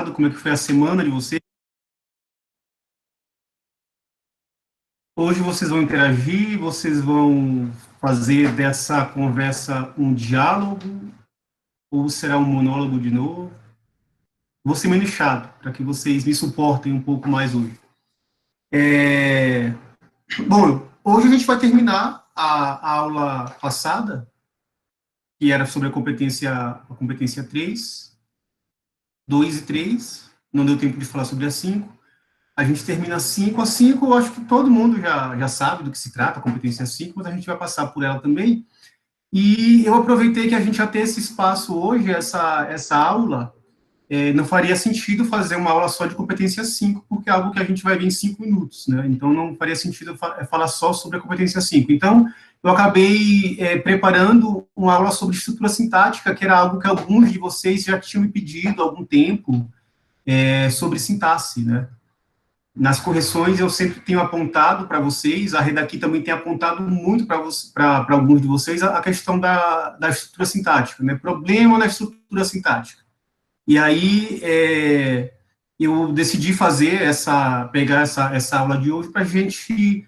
como é que foi a semana de vocês. Hoje vocês vão interagir, vocês vão fazer dessa conversa um diálogo, ou será um monólogo de novo? Vou ser menos chato, para que vocês me suportem um pouco mais hoje. Bom, hoje a gente vai terminar a aula passada, que era sobre a competência 3, 2 e 3. Não deu tempo de falar sobre a 5. A gente termina a 5. A 5, eu acho que todo mundo já sabe do que se trata, a competência 5, mas a gente vai passar por ela também. E eu aproveitei que a gente já tem esse espaço hoje, essa aula, não faria sentido fazer uma aula só de competência 5, porque é algo que a gente vai ver em 5 minutos, né? Então, não faria sentido falar só sobre a competência 5. Então, eu acabei preparando uma aula sobre estrutura sintática, que era algo que alguns de vocês já tinham me pedido há algum tempo, sobre sintaxe, né? Nas correções, eu sempre tenho apontado para vocês, a Redaqui também tem apontado muito para alguns de vocês a questão da estrutura sintática, né? Problema na estrutura sintática. E aí, eu decidi pegar essa aula de hoje para a gente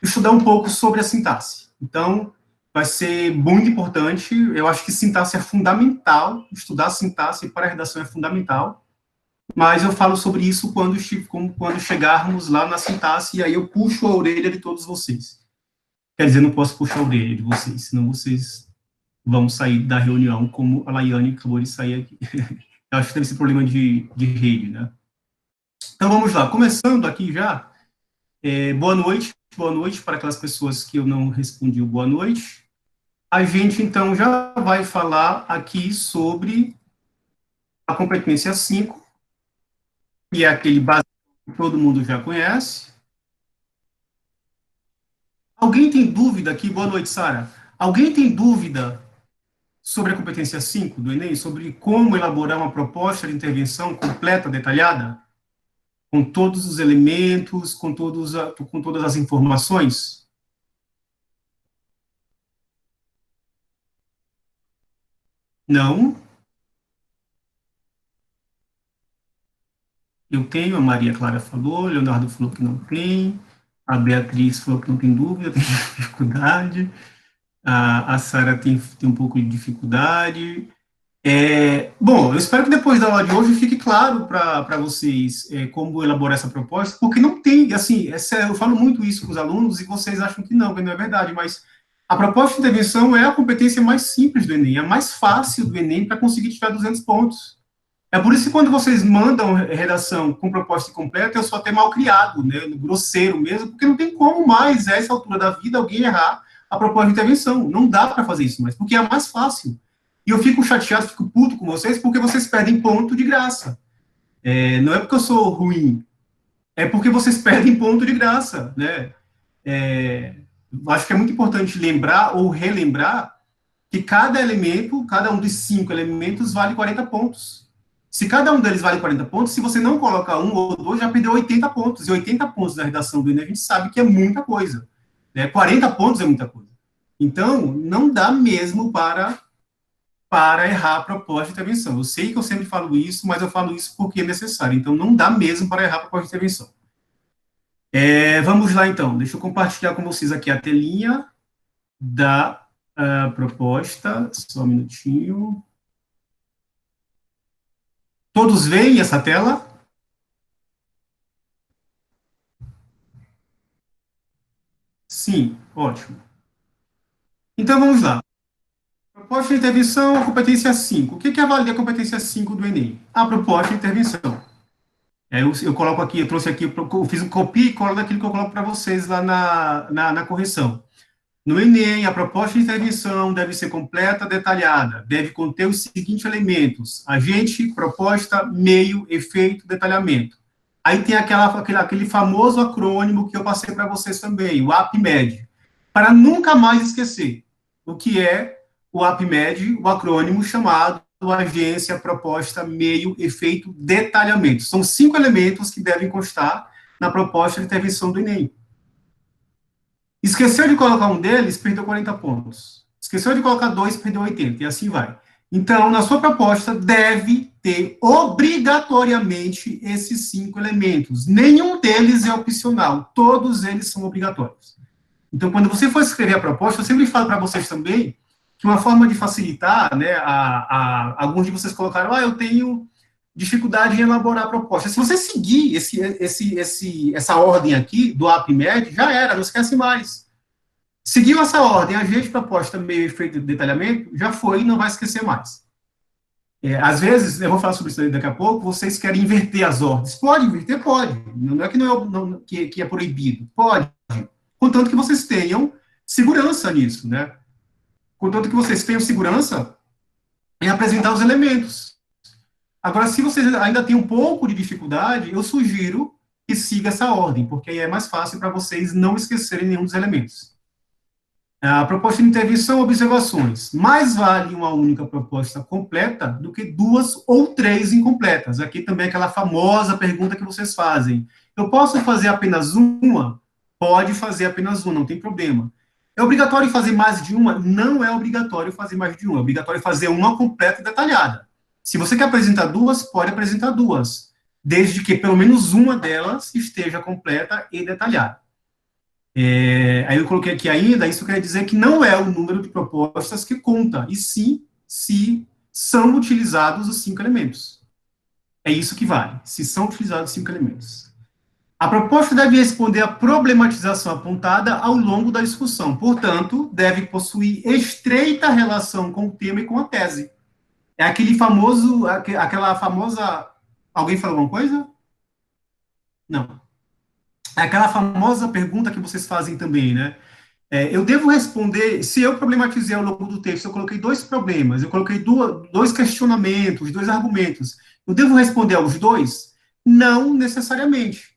estudar um pouco sobre a sintaxe. Então, vai ser muito importante, eu acho que sintaxe é fundamental, estudar sintaxe para a redação é fundamental, mas eu falo sobre isso quando chegarmos lá na sintaxe, e aí eu puxo a orelha de todos vocês. Quer dizer, não posso puxar a orelha de vocês, senão vocês vão sair da reunião, como a Laiane acabou de sair aqui. Eu acho que teve esse problema de rede, né? Então, vamos lá. Começando aqui já, boa noite para aquelas pessoas que eu não respondi o boa noite. A gente, então, já vai falar aqui sobre a competência 5, que é aquele básico que todo mundo já conhece. Alguém tem dúvida aqui? Boa noite, Sara. Alguém tem dúvida sobre a competência 5 do Enem, sobre como elaborar uma proposta de intervenção completa, detalhada, com todos os elementos, com todas as informações? Não. Eu tenho, a Maria Clara falou, o Leonardo falou que não tem, a Beatriz falou que não tem dúvida, tem dificuldade, a Sara tem um pouco de dificuldade. Bom, eu espero que depois da aula de hoje fique claro para vocês como elaborar essa proposta, porque não tem, assim, eu falo muito isso com os alunos e vocês acham que não é verdade, mas a proposta de intervenção é a competência mais simples do Enem, a mais fácil do Enem para conseguir tirar 200 pontos. É por isso que quando vocês mandam redação com proposta completa, eu sou até mal criado, né, grosseiro mesmo, porque não tem como mais, a essa altura da vida, alguém errar a proposta de intervenção. Não dá para fazer isso mais, porque é a mais fácil. E eu fico chateado, fico puto com vocês, porque vocês perdem ponto de graça. Não é porque eu sou ruim, é porque vocês perdem ponto de graça, né? Acho que é muito importante lembrar ou relembrar que cada elemento, cada um dos 5 elementos vale 40 pontos. Se cada um deles vale 40 pontos, se você não coloca um ou dois, já perdeu 80 pontos. E 80 pontos na redação do Enem, a gente sabe que é muita coisa. 40 pontos é muita coisa. Então, não dá mesmo para errar a proposta de intervenção. Eu sei que eu sempre falo isso, mas eu falo isso porque é necessário. Então, não dá mesmo para errar a proposta de intervenção. Vamos lá, então. Deixa eu compartilhar com vocês aqui a telinha da proposta. Só um minutinho. Todos veem essa tela? Sim, ótimo. Então, vamos lá. Proposta de intervenção, competência 5. O que avalia a competência 5 do Enem? A proposta de intervenção. Eu coloco aqui, eu trouxe aqui, eu fiz um copia e cola daquilo que eu coloco para vocês lá na correção. No Enem, a proposta de intervenção deve ser completa, detalhada, deve conter os seguintes elementos: agente, proposta, meio, efeito, detalhamento. Aí tem aquele famoso acrônimo que eu passei para vocês também, o APMED, para nunca mais esquecer o que é o APMED, o acrônimo chamado agência, proposta, meio, efeito, detalhamento. São 5 elementos que devem constar na proposta de intervenção do Enem. Esqueceu de colocar um deles, perdeu 40 pontos. Esqueceu de colocar dois, perdeu 80, e assim vai. Então, na sua proposta, deve ter obrigatoriamente esses 5 elementos. Nenhum deles é opcional, todos eles são obrigatórios. Então, quando você for escrever a proposta, eu sempre falo para vocês também que uma forma de facilitar, né, alguns de vocês colocaram, eu tenho dificuldade em elaborar a proposta. Se você seguir essa ordem aqui, do APMED, já era, não esquece mais. Seguiu essa ordem, agente, proposta, meio, efeito, detalhamento, já foi e não vai esquecer mais. Às vezes, eu vou falar sobre isso daqui a pouco, vocês querem inverter as ordens. Pode inverter? Pode. Não é que, que é proibido. Pode. Contanto que vocês tenham segurança nisso, né? Contanto que vocês tenham segurança em apresentar os elementos. Agora, se vocês ainda têm um pouco de dificuldade, eu sugiro que siga essa ordem, porque aí é mais fácil para vocês não esquecerem nenhum dos elementos. A proposta de intervenção, observações. Mais vale uma única proposta completa do que 2 ou 3 incompletas. Aqui também é aquela famosa pergunta que vocês fazem. Eu posso fazer apenas uma? Pode fazer apenas uma, não tem problema. É obrigatório fazer mais de uma? Não é obrigatório fazer mais de uma. É obrigatório fazer uma completa e detalhada. Se você quer apresentar 2, pode apresentar 2, desde que pelo menos uma delas esteja completa e detalhada. Aí eu coloquei aqui ainda, isso quer dizer que não é o número de propostas que conta, e sim se são utilizados os 5 elementos. É isso que vale, se são utilizados os 5 elementos. A proposta deve responder à problematização apontada ao longo da discussão, portanto, deve possuir estreita relação com o tema e com a tese. É aquela famosa... Alguém falou alguma coisa? Não. É aquela famosa pergunta que vocês fazem também, né? Eu devo responder, se eu problematizei ao longo do texto, eu coloquei 2 problemas, eu coloquei 2 questionamentos, 2 argumentos, eu devo responder aos 2? Não necessariamente,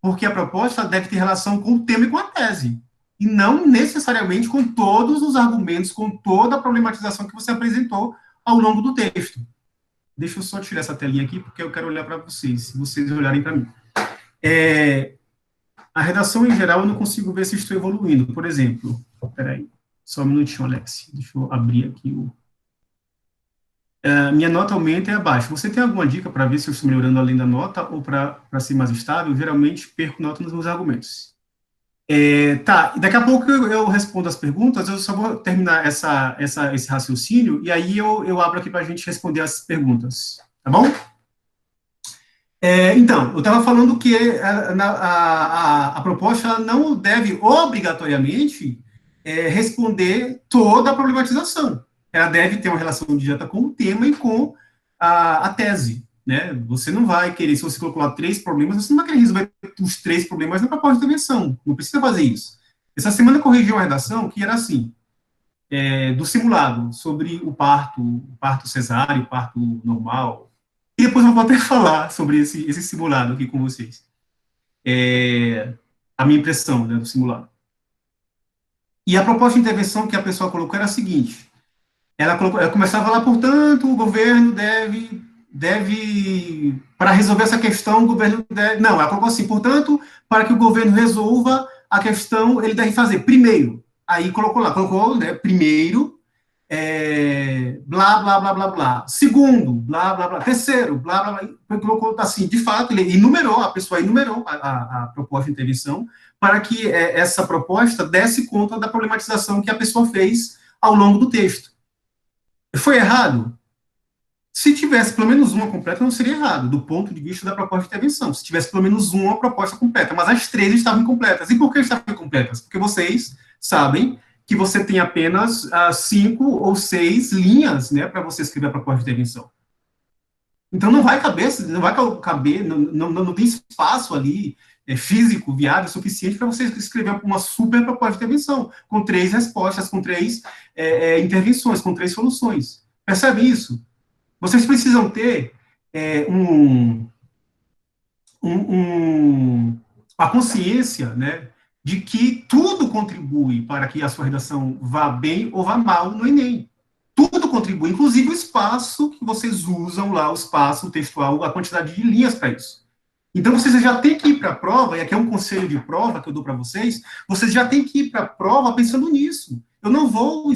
porque a proposta deve ter relação com o tema e com a tese, e não necessariamente com todos os argumentos, com toda a problematização que você apresentou ao longo do texto. Deixa eu só tirar essa telinha aqui, porque eu quero olhar para vocês, se vocês olharem para mim. A redação, em geral, eu não consigo ver se estou evoluindo. Por exemplo, peraí, só um minutinho, Alex. Deixa eu abrir aqui o... minha nota aumenta e abaixa. Você tem alguma dica para ver se eu estou melhorando além da nota ou para ser mais estável? Eu, geralmente, perco nota nos meus argumentos. Tá, daqui a pouco eu respondo as perguntas, eu só vou terminar esse raciocínio, e aí eu abro aqui para a gente responder as perguntas, tá bom? Então, eu estava falando que a proposta ela não deve obrigatoriamente responder toda a problematização. Ela deve ter uma relação direta com o tema e com a tese, né? Você não vai querer, se você colocar 3 problemas, você não vai querer resolver os 3 problemas na proposta de intervenção. Não precisa fazer isso. Essa semana eu corrigi uma redação que era assim, do simulado, sobre o parto cesáreo, o parto normal. E depois eu vou até falar sobre esse simulado aqui com vocês. A minha impressão, né, do simulado. E a proposta de intervenção que a pessoa colocou era a seguinte. Ela começava lá, portanto, o governo deve, para resolver essa questão, o governo deve... Não, ela colocou assim, portanto, para que o governo resolva a questão, ele deve fazer primeiro. Aí colocou, né, primeiro, blá, blá, blá, blá, blá. Segundo, blá, blá, blá. Terceiro, blá, blá, blá. Colocou assim, de fato, ele enumerou, a pessoa enumerou a proposta de intervenção para que essa proposta desse conta da problematização que a pessoa fez ao longo do texto. Foi errado? Se tivesse pelo menos uma completa, não seria errado, do ponto de vista da proposta de intervenção. Se tivesse pelo menos uma proposta completa, mas as 3 estavam incompletas. E por que estavam incompletas? Porque vocês sabem que você tem apenas 5 ou 6 linhas, né, para você escrever a proposta de intervenção. Então, não vai caber, não tem espaço ali físico, viável, suficiente para você escrever uma super proposta de intervenção, com 3 respostas, com 3 intervenções, com 3 soluções. Percebe isso? Vocês precisam ter a consciência, né, de que tudo contribui para que a sua redação vá bem ou vá mal no Enem. Tudo contribui, inclusive o espaço que vocês usam lá, o espaço textual, a quantidade de linhas para isso. Então, vocês já têm que ir para a prova, e aqui é um conselho de prova que eu dou para vocês, vocês já têm que ir para a prova pensando nisso. Eu não vou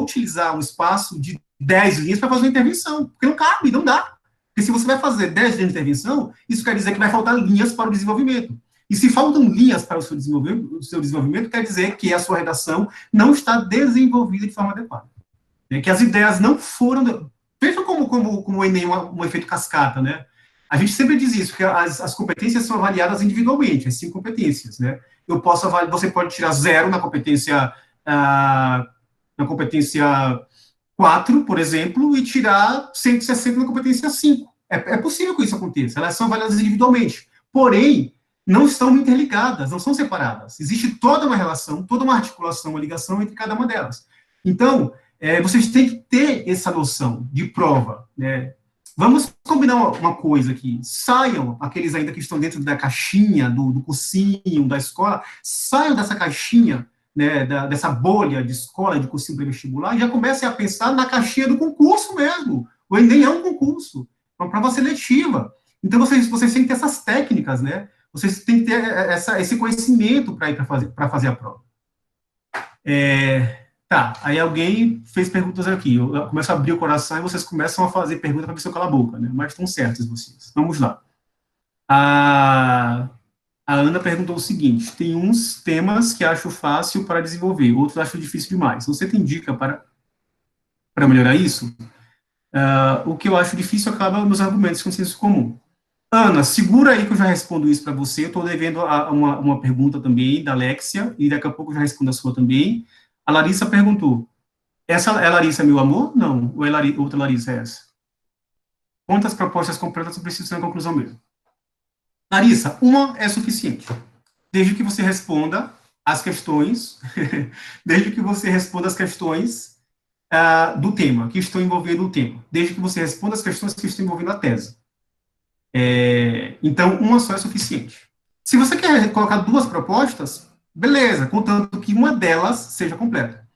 utilizar um espaço de 10 linhas para fazer uma intervenção, porque não cabe, não dá. Porque se você vai fazer 10 linhas de intervenção, isso quer dizer que vai faltar linhas para o desenvolvimento. E se faltam linhas para o seu desenvolvimento, quer dizer que a sua redação não está desenvolvida de forma adequada. Que as ideias não foram... Veja como o Enem é um efeito cascata, né? A gente sempre diz isso, que as competências são avaliadas individualmente, as 5 competências, né? Você pode tirar 0 na competência 4, por exemplo, e tirar 160 na competência 5. É possível que isso aconteça, elas são avaliadas individualmente. Porém, não estão interligadas, não são separadas. Existe toda uma relação, toda uma articulação, uma ligação entre cada uma delas. Então, vocês têm que ter essa noção de prova, né? Vamos combinar uma coisa aqui. Saiam, aqueles ainda que estão dentro da caixinha, do cursinho, da escola, saiam dessa caixinha, né, dessa bolha de escola, de cursinho pré-vestibular, e já comecem a pensar na caixinha do concurso mesmo. O Enem é um concurso, uma prova seletiva. Então, vocês têm que ter essas técnicas, né? Vocês têm que ter esse conhecimento para ir para fazer a prova. Tá, aí alguém fez perguntas aqui. Eu começo a abrir o coração e vocês começam a fazer perguntas para ver se eu calo a boca, né? Mas estão certos vocês. Vamos lá. A Ana perguntou o seguinte: tem uns temas que acho fácil para desenvolver, outros acho difícil demais. Você tem dica para melhorar isso? O que eu acho difícil acaba nos argumentos com senso comum. Ana, segura aí que eu já respondo isso para você. Eu estou devendo uma pergunta também da Alexia, e daqui a pouco eu já respondo a sua também. A Larissa perguntou: essa é a Larissa, meu amor? Não, ou é outra Larissa é essa? Quantas propostas completas eu preciso ter na conclusão mesmo? Larissa, uma é suficiente. Desde que você responda as questões, desde que você responda as questões do tema, que estão envolvendo o tema. Desde que você responda as questões que estão envolvendo a tese. Então, uma só é suficiente. Se você quer colocar 2 propostas, beleza, contanto que uma delas seja completa.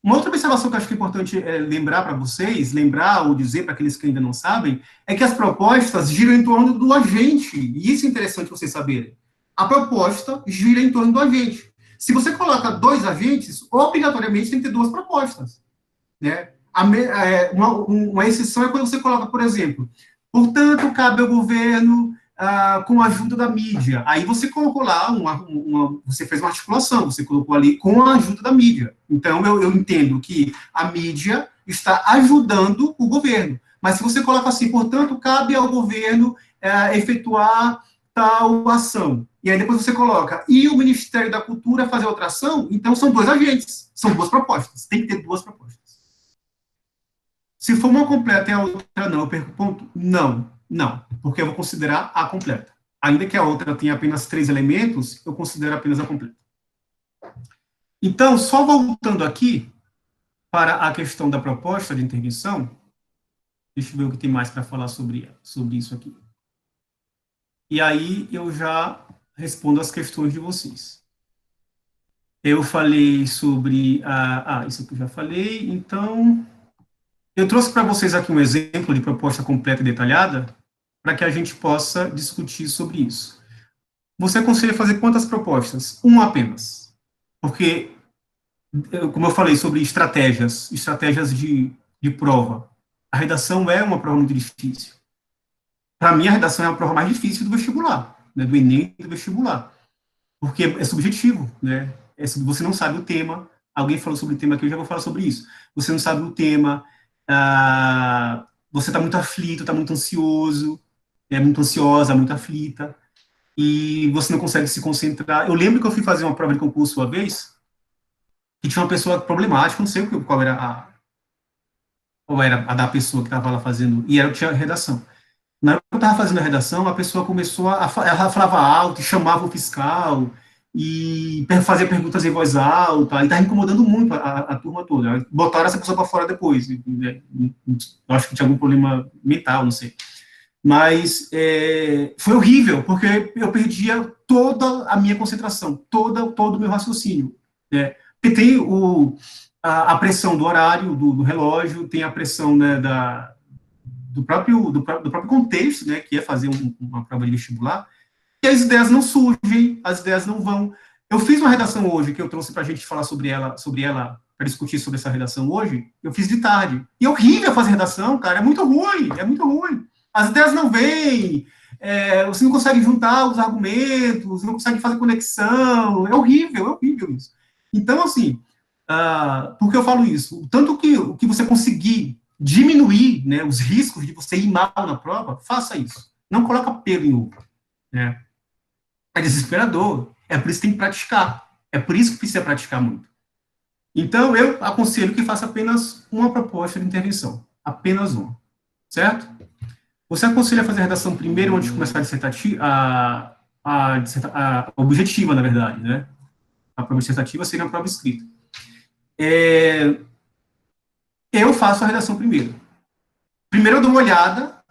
Uma outra observação que eu acho que é importante lembrar para vocês, lembrar ou dizer para aqueles que ainda não sabem, é que as propostas giram em torno do agente, e isso é interessante vocês saberem. A proposta gira em torno do agente. Se você coloca 2 agentes, obrigatoriamente tem que ter 2 propostas. Né? Uma exceção é quando você coloca, por exemplo, portanto, cabe ao governo com a ajuda da mídia. Aí você colocou lá, você fez uma articulação, você colocou ali com a ajuda da mídia. Então, eu entendo que a mídia está ajudando o governo. Mas se você coloca assim, portanto, cabe ao governo efetuar tal ação. E aí depois você coloca, e o Ministério da Cultura fazer outra ação, então são 2 agentes, são 2 propostas. Tem que ter 2 propostas. Se for uma completa e a outra não, eu perco ponto? Não, porque eu vou considerar a completa. Ainda que a outra tenha apenas 3 elementos, eu considero apenas a completa. Então, só voltando aqui para a questão da proposta de intervenção, deixa eu ver o que tem mais para falar sobre isso aqui. E aí eu já respondo as questões de vocês. Eu falei sobre... isso aqui eu já falei, então... Eu trouxe para vocês aqui um exemplo de proposta completa e detalhada para que a gente possa discutir sobre isso. Você aconselha fazer quantas propostas? Uma apenas. Porque, como eu falei sobre estratégias de prova, a redação é uma prova muito difícil. Para mim, a redação é a prova mais difícil do vestibular, né, do Enem e do vestibular. Porque é subjetivo, né? Você não sabe o tema. Alguém falou sobre o tema aqui, eu já vou falar sobre isso. Você não sabe o tema... você está muito aflito, está muito ansioso, muito ansiosa, muito aflita, e você não consegue se concentrar. Eu lembro que eu fui fazer uma prova de concurso uma vez, que tinha uma pessoa problemática, não sei qual era a da pessoa que estava lá fazendo, e tinha redação. Na hora que eu estava fazendo a redação, a pessoa começou ela falava alto, e chamava o fiscal, e fazia perguntas em voz alta, e estava incomodando muito a turma toda. Botaram essa pessoa para fora depois, né? Eu acho que tinha algum problema mental, não sei. Mas foi horrível, porque eu perdia toda a minha concentração, todo o meu raciocínio. Né? Porque tem a pressão do horário, do relógio, tem a pressão, né, do próprio contexto, né, que é fazer uma prova de vestibular, e as ideias não surgem, as ideias não vão. Eu fiz uma redação hoje, que eu trouxe para a gente falar sobre ela para discutir sobre essa redação hoje, eu fiz de tarde. E é horrível fazer redação, cara, é muito ruim. as ideias não vêm, você não consegue juntar os argumentos, não consegue fazer conexão, é horrível isso. Então, assim, por que eu falo isso? Tanto que o que você conseguir diminuir, né, os riscos de você ir mal na prova, faça isso. Não coloca pelo em ovo, né? É desesperador, é por isso que tem que praticar, é por isso que precisa praticar muito. Então, eu aconselho que faça apenas uma proposta de intervenção, apenas uma, certo? Você aconselha fazer a redação primeiro antes de começar a dissertativa, a objetiva, na verdade, né? A prova dissertativa seria uma prova escrita. Eu faço a redação primeiro. Primeiro eu dou uma olhada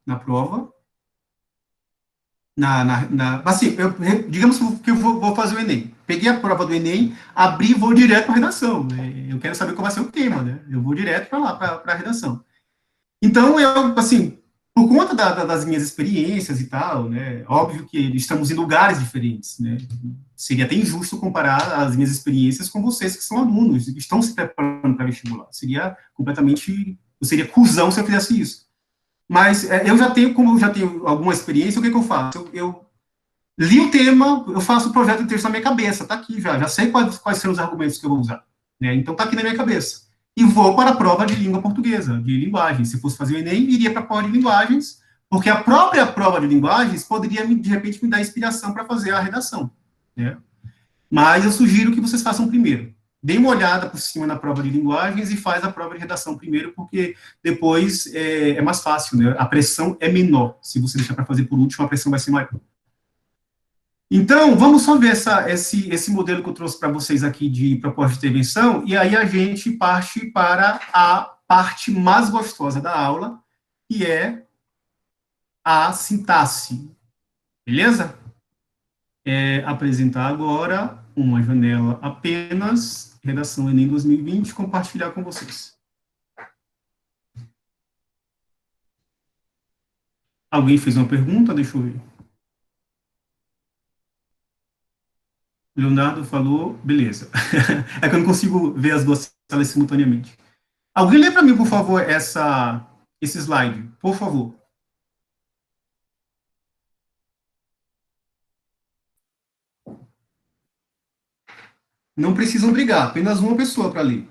na prova, assim, digamos que eu vou fazer o Enem. Peguei a prova do Enem, abri e vou direto para a redação. Eu quero saber qual vai ser o tema, né? Eu vou direto para lá, para a redação. Então, eu, assim, por conta das minhas experiências e tal, né, óbvio que estamos em lugares diferentes, né, seria até injusto comparar as minhas experiências com vocês que são alunos, que estão se preparando para vestibular, eu seria cuzão se eu fizesse isso. Mas como eu já tenho alguma experiência, o que eu faço? Eu li o tema, eu faço o projeto de texto na minha cabeça, tá aqui já sei quais são os argumentos que eu vou usar, né? Então tá aqui na minha cabeça. E vou para a prova de língua portuguesa, de linguagem. Se fosse fazer o Enem, iria para a prova de linguagens, porque a própria prova de linguagens poderia, de repente, me dar inspiração para fazer a redação, né? Mas eu sugiro que vocês façam primeiro. Dê uma olhada por cima na prova de linguagens e faz a prova de redação primeiro, porque depois é mais fácil, né? A pressão é menor. Se você deixar para fazer por último, a pressão vai ser maior. Então, vamos só ver esse modelo que eu trouxe para vocês aqui de proposta de intervenção, e aí a gente parte para a parte mais gostosa da aula, que é a sintaxe. Beleza? Apresentar agora uma janela apenas, redação Enem 2020, compartilhar com vocês. Alguém fez uma pergunta? Deixa eu ver. Leonardo falou, beleza. É que eu não consigo ver as duas salas simultaneamente. Alguém lê para mim, por favor, esse slide, por favor. Não precisam brigar, apenas uma pessoa para ler.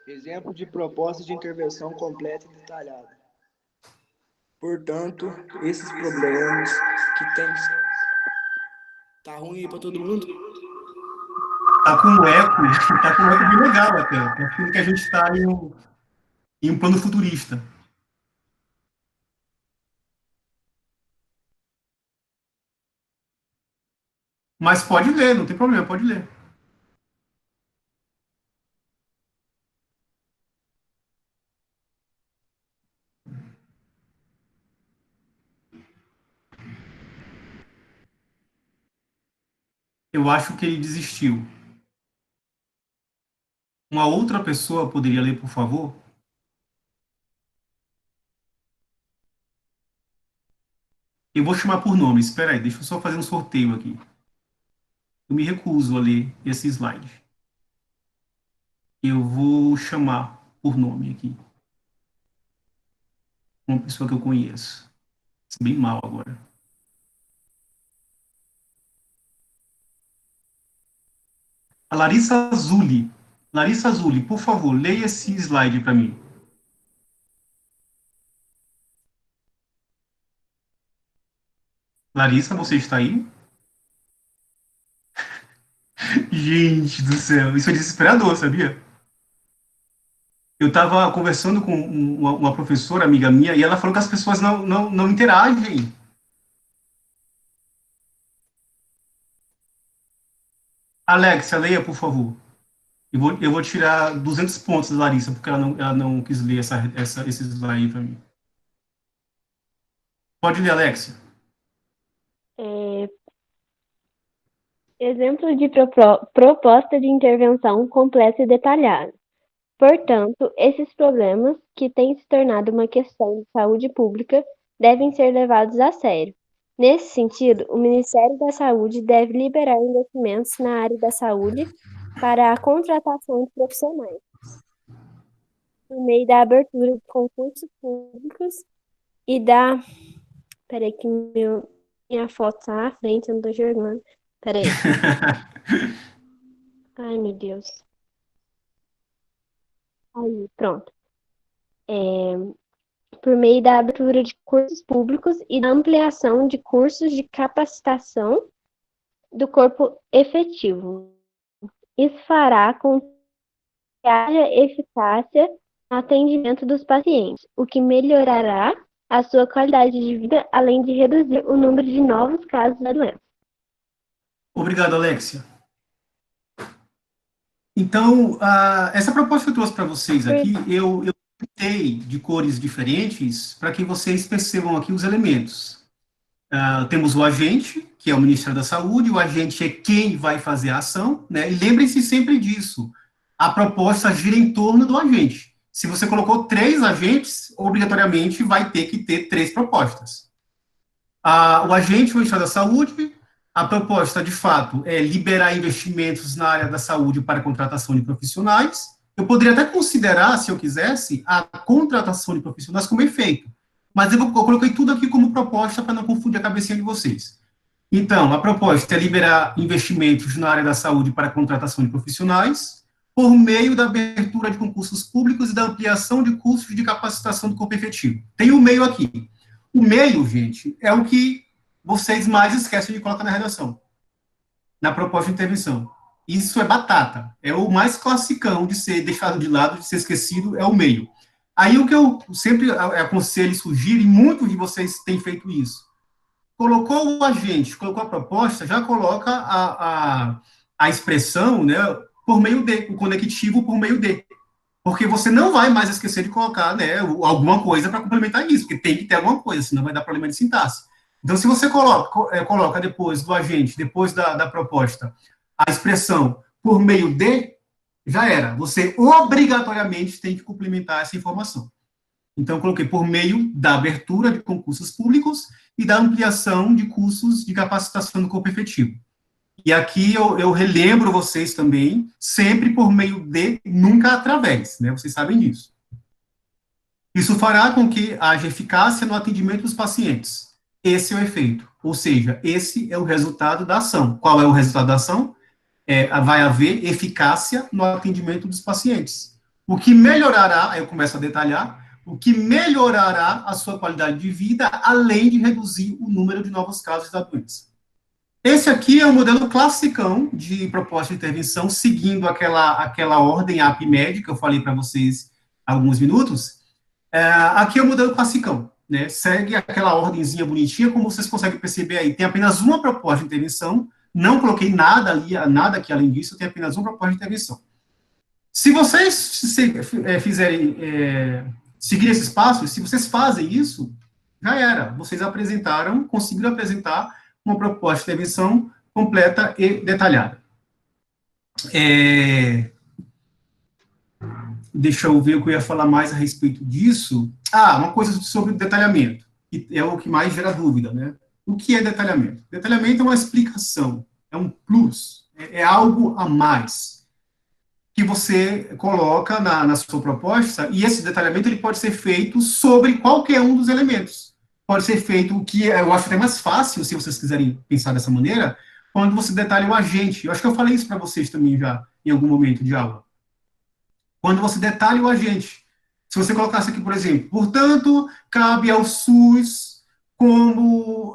Exemplo de proposta de intervenção completa e detalhada. Portanto, esses problemas que tem... Tá ruim aí para todo mundo? Tá com um eco bem legal até. Tá achando que a gente está em um plano futurista. Mas pode ler, não tem problema, pode ler. Eu acho que ele desistiu. Uma outra pessoa poderia ler, por favor? Eu vou chamar por nome. Espera aí, deixa eu só fazer um sorteio aqui. Eu me recuso a ler esse slide. Eu vou chamar por nome aqui. Uma pessoa que eu conheço. Isso é bem mal agora. A Larissa Azuli. Larissa Azuli, por favor, leia esse slide para mim. Larissa, você está aí? Gente do céu, isso é desesperador, sabia? Eu estava conversando com uma professora, amiga minha, e ela falou que as pessoas não interagem. Alexa, leia, por favor. Eu vou tirar 200 pontos da Larissa, porque ela não quis ler esse slide para mim. Pode ler, Alexia. Exemplo de proposta de intervenção completa e detalhada. Portanto, esses problemas, que têm se tornado uma questão de saúde pública, devem ser levados a sério. Nesse sentido, o Ministério da Saúde deve liberar investimentos na área da saúde para a contratação de profissionais. por meio da abertura de concursos públicos e da... Peraí que minha foto tá à frente, eu não tô enxergando. Peraí. Ai, meu Deus. Aí, pronto. Por meio da abertura de cursos públicos e da ampliação de cursos de capacitação do corpo efetivo. Isso fará com que haja eficácia no atendimento dos pacientes, o que melhorará a sua qualidade de vida, além de reduzir o número de novos casos da doença. Obrigado, Alexia. Então, essa proposta que eu trouxe para vocês aqui, eu pintei de cores diferentes para que vocês percebam aqui os elementos. Temos o agente, que é o Ministério da Saúde, o agente é quem vai fazer a ação, né? E lembrem-se sempre disso, a proposta gira em torno do agente. Se você colocou 3 agentes, obrigatoriamente vai ter que ter 3 propostas. O agente, o Ministério da Saúde, a proposta, de fato, é liberar investimentos na área da saúde para contratação de profissionais. Eu poderia até considerar, se eu quisesse, a contratação de profissionais como efeito, mas eu coloquei tudo aqui como proposta para não confundir a cabecinha de vocês. Então, a proposta é liberar investimentos na área da saúde para contratação de profissionais, por meio da abertura de concursos públicos e da ampliação de cursos de capacitação do corpo efetivo. Tem o meio aqui. O meio, gente, é o que vocês mais esquecem de colocar na redação, na proposta de intervenção. Isso é batata. É o mais classicão de ser deixado de lado, de ser esquecido, é o meio. Aí o que eu sempre aconselho e sugiro, e muitos de vocês têm feito isso, colocou o agente, colocou a proposta, já coloca a expressão, né, por meio de, o conectivo por meio de. Porque você não vai mais esquecer de colocar, né, alguma coisa para complementar isso, porque tem que ter alguma coisa, senão vai dar problema de sintaxe. Então, se você coloca depois do agente, depois da proposta, a expressão por meio de, já era. Você obrigatoriamente tem que complementar essa informação. Então, coloquei por meio da abertura de concursos públicos e da ampliação de cursos de capacitação do corpo efetivo. E aqui eu relembro vocês também, sempre por meio de, nunca através, né? Vocês sabem disso. Isso fará com que haja eficácia no atendimento dos pacientes. Esse é o efeito, ou seja, esse é o resultado da ação. Qual é o resultado da ação? Vai haver eficácia no atendimento dos pacientes. O que melhorará, aí eu começo a detalhar, o que melhorará a sua qualidade de vida, além de reduzir o número de novos casos da doença. Esse aqui é o modelo classicão de proposta de intervenção, seguindo aquela ordem APMED, que eu falei para vocês há alguns minutos. Aqui é o modelo classicão, né? Segue aquela ordemzinha bonitinha, como vocês conseguem perceber aí. Tem apenas uma proposta de intervenção, não coloquei nada ali, nada aqui além disso, tem apenas uma proposta de intervenção. Se vocês seguir esses passos, se vocês fazem isso, já era. Vocês conseguiram apresentar uma proposta de intervenção completa e detalhada. Deixa eu ver o que eu ia falar mais a respeito disso. Uma coisa sobre o detalhamento, que é o que mais gera dúvida, né? O que é detalhamento? Detalhamento é uma explicação, é um plus, é algo a mais que você coloca na sua proposta, e esse detalhamento ele pode ser feito sobre qualquer um dos elementos. Pode ser feito, o que eu acho até mais fácil, se vocês quiserem pensar dessa maneira, quando você detalha o agente. Eu acho que eu falei isso para vocês também já, em algum momento de aula. Quando você detalha o agente. Se você colocasse aqui, por exemplo, portanto, cabe ao SUS como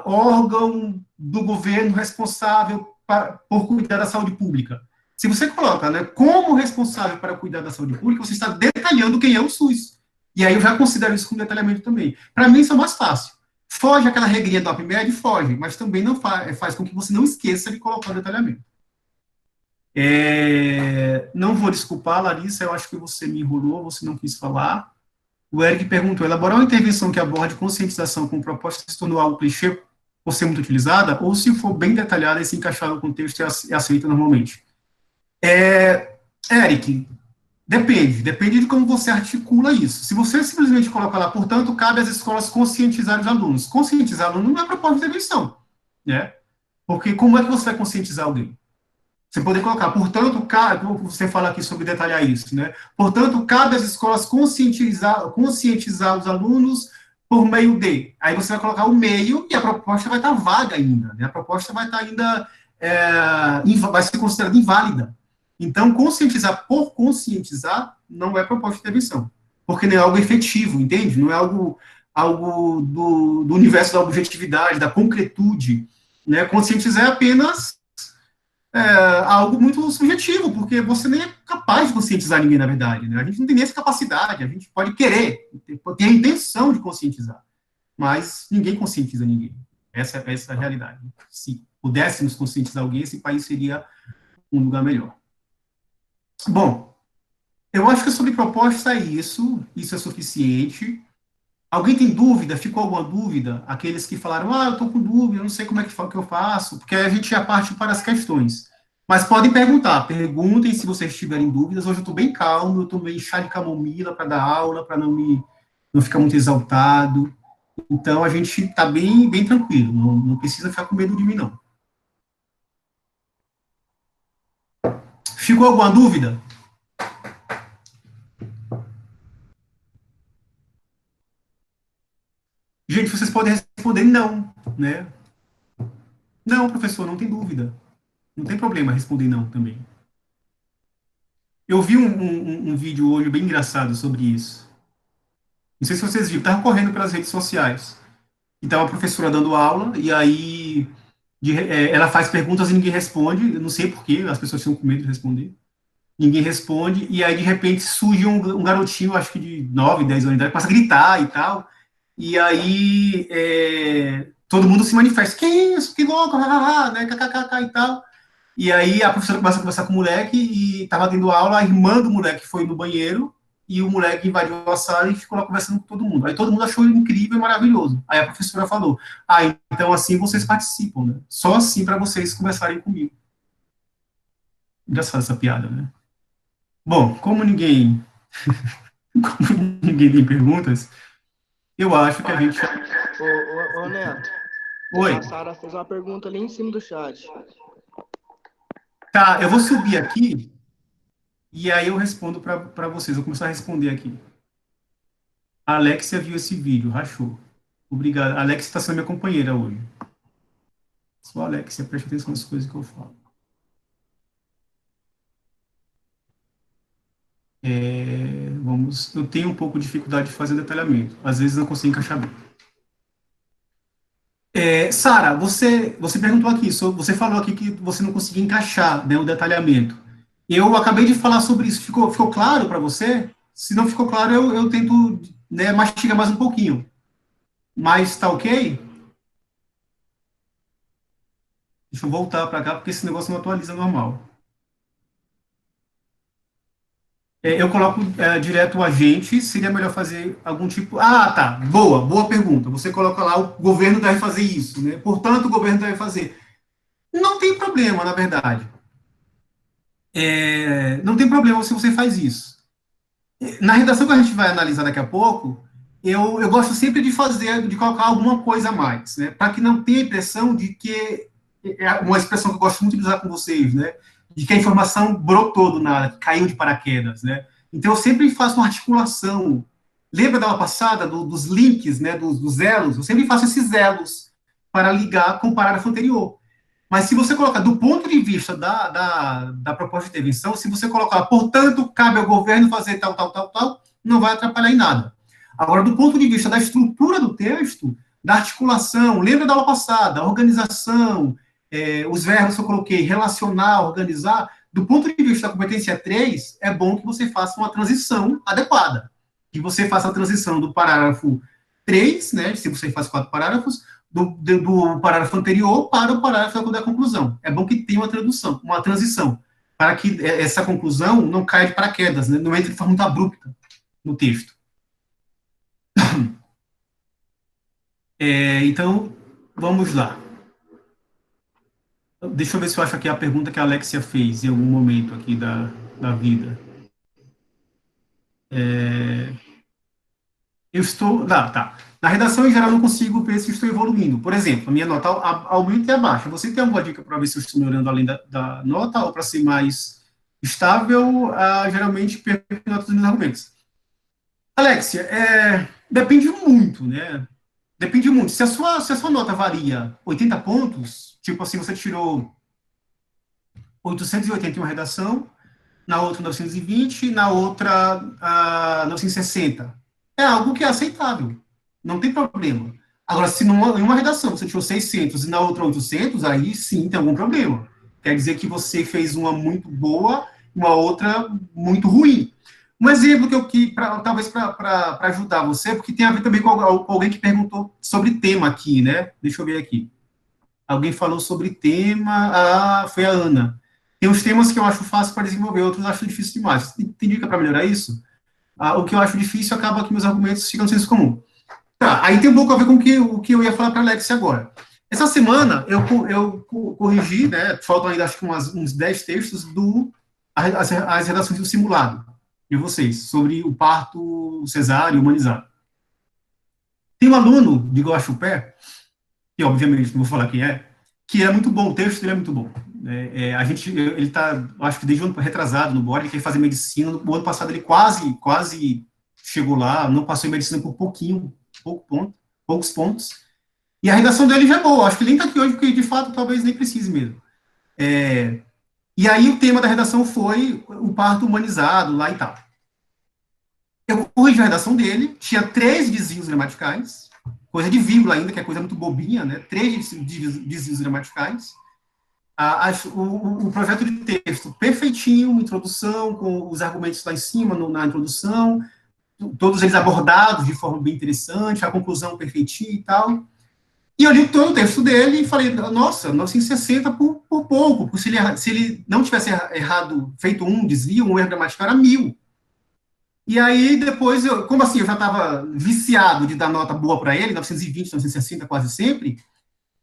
órgão do governo responsável por cuidar da saúde pública. Se você coloca, né, como responsável para cuidar da saúde pública, você está detalhando quem é o SUS. E aí eu já considero isso como detalhamento também. Para mim, isso é mais fácil. Foge aquela regrinha do APMED, foge, mas também não faz com que você não esqueça de colocar o detalhamento. Não vou desculpar, Larissa, eu acho que você me enrolou, você não quis falar. O Eric perguntou, elaborar uma intervenção que aborde conscientização com proposta se tornou algo clichê por ser muito utilizada, ou se for bem detalhada e se encaixar no contexto é aceita normalmente? Eric, depende de como você articula isso. Se você simplesmente coloca lá, portanto, cabe às escolas conscientizar os alunos. Conscientizar o aluno não é proposta de intervenção, né? Porque como é que você vai conscientizar alguém? Você pode colocar, portanto, você fala aqui sobre detalhar isso, né? Portanto, cabe às escolas conscientizar os alunos por meio de. Aí você vai colocar o meio e a proposta vai estar vaga ainda, né? A proposta vai estar ainda, vai ser considerada inválida. Então, conscientizar por conscientizar não é proposta de intervenção, porque não é algo efetivo, entende? Não é algo do universo da objetividade, da concretude, né? Conscientizar é apenas algo muito subjetivo, porque você nem é capaz de conscientizar ninguém, na verdade, né? A gente não tem nem essa capacidade, a gente pode querer, tem a intenção de conscientizar, mas ninguém conscientiza ninguém. Essa é a realidade. Se pudéssemos conscientizar alguém, esse país seria um lugar melhor. Bom, eu acho que sobre proposta é isso é suficiente. Alguém tem dúvida? Ficou alguma dúvida? Aqueles que falaram, eu estou com dúvida, eu não sei como é que eu faço, porque aí a gente já parte para as questões. Mas podem perguntar, perguntem se vocês tiverem dúvidas. Hoje eu estou bem calmo, eu tomei chá de camomila para dar aula, para não ficar muito exaltado. Então a gente está bem tranquilo, não precisa ficar com medo de mim, não. Ficou alguma dúvida? Gente, vocês podem responder não, né? Não, professor, não tem dúvida. Não tem problema responder não também. Eu vi um vídeo hoje bem engraçado sobre isso. Não sei se vocês viram, estava correndo pelas redes sociais. E estava a professora dando aula, e aí ela faz perguntas e ninguém responde. Eu não sei porquê, as pessoas estão com medo de responder. Ninguém responde, e aí de repente surge um garotinho, acho que de 9, 10 anos de idade, passa a gritar e tal. E aí todo mundo se manifesta. Que isso? Que louco? Né? KKK e tal. E aí a professora começa a conversar com o moleque e estava tendo aula, a irmã do moleque foi no banheiro e o moleque invadiu a sala e ficou lá conversando com todo mundo. Aí todo mundo achou incrível e maravilhoso. Aí a professora falou, então assim vocês participam, né? Só assim para vocês conversarem comigo. Engraçada essa piada, né? Bom, como ninguém tem perguntas, eu acho que a gente... Ô, Neto, Oi. a Sara fez uma pergunta ali em cima do chat. Tá, eu vou subir aqui e aí eu respondo para vocês. Eu vou começar a responder aqui. A Alexia viu esse vídeo, rachou. Obrigado. A Alexia está sendo minha companheira hoje. Só a Alexia, preste atenção nas coisas que eu falo. Eu tenho um pouco de dificuldade de fazer detalhamento. Às vezes não consigo encaixar bem. Sara, você perguntou aqui, você falou aqui que você não conseguia encaixar, né, o detalhamento. Eu acabei de falar sobre isso. Ficou claro para você? Se não ficou claro, eu tento, né, mastigar mais um pouquinho. Mas tá ok? Deixa eu voltar para cá, porque esse negócio não atualiza normal. Eu coloco direto o agente, seria melhor fazer algum tipo... Tá, boa pergunta. Você coloca lá, o governo deve fazer isso, né? Portanto, o governo deve fazer. Não tem problema, na verdade. Não tem problema se você faz isso. Na redação que a gente vai analisar daqui a pouco, eu gosto sempre de colocar alguma coisa a mais, né? Para que não tenha a impressão de que... É uma expressão que eu gosto muito de usar com vocês, né? De que a informação brotou do nada, que caiu de paraquedas, né? Então, eu sempre faço uma articulação. Lembra da aula passada, dos links, né, dos elos? Eu sempre faço esses elos para ligar com o parágrafo anterior. Mas se você colocar do ponto de vista da proposta de intervenção, se você colocar, portanto, cabe ao governo fazer tal, não vai atrapalhar em nada. Agora, do ponto de vista da estrutura do texto, da articulação, lembra da aula passada, organização, os verbos que eu coloquei, relacionar, organizar, do ponto de vista da competência 3, é bom que você faça uma transição adequada. Que você faça a transição do parágrafo 3, né, se você faz 4 parágrafos, do parágrafo anterior para o parágrafo da conclusão. É bom que tenha uma transição, para que essa conclusão não caia de paraquedas, né, não entre de forma muito abrupta no texto. Então, vamos lá. Deixa eu ver se eu acho aqui a pergunta que a Alexia fez em algum momento aqui da vida. Eu estou... Tá. Na redação, em geral, eu não consigo ver se estou evoluindo. Por exemplo, a minha nota aumenta e abaixa. Você tem alguma dica para ver se eu estou melhorando além da nota, ou para ser mais estável, geralmente perco notas dos meus argumentos. Alexia, depende muito, né? Depende muito. Se a sua nota varia 80 pontos, tipo assim, você tirou 880 em uma redação, na outra 920, na outra 960. É algo que é aceitável, não tem problema. Agora, se em uma redação você tirou 600 e na outra 800, aí sim tem algum problema. Quer dizer que você fez uma muito boa, uma outra muito ruim. Um exemplo talvez para ajudar você, porque tem a ver também com alguém que perguntou sobre tema aqui, né? Deixa eu ver aqui. Alguém falou sobre tema, foi a Ana. Tem uns temas que eu acho fácil para desenvolver, outros eu acho difícil demais. Tem dica para melhorar isso? O que eu acho difícil acaba que meus argumentos ficam no senso comum. Tá, aí tem um pouco a ver com o que eu ia falar para a Alexia agora. Essa semana eu corrigi, né, faltam ainda acho que uns 10 textos as redações do simulado de vocês, sobre o parto cesáreo humanizado. Tem um aluno de Guaxupé, que obviamente não vou falar quem é, que é muito bom, o texto dele é muito bom. Ele está, acho que desde o ano retrasado no BORE, ele quer fazer medicina, no ano passado ele quase chegou lá, não passou em medicina por poucos pontos, e a redação dele já é boa, acho que ele nem está aqui hoje, porque de fato talvez nem precise mesmo. E aí o tema da redação foi o parto humanizado lá e tal. Eu corrigi a redação dele, tinha 3 desvios gramaticais, coisa de vírgula ainda, que é coisa muito bobinha, né? 3 desvios gramaticais. O projeto de texto perfeitinho, uma introdução, com os argumentos lá em cima, na introdução, todos eles abordados de forma bem interessante, a conclusão perfeitinha e tal. E eu li todo o texto dele e falei, nossa, 960 por pouco, porque se ele não tivesse errado, feito um desvio, um erro gramatical, era 1000. E aí, depois, como assim, eu já estava viciado de dar nota boa para ele, 920, 960 quase sempre,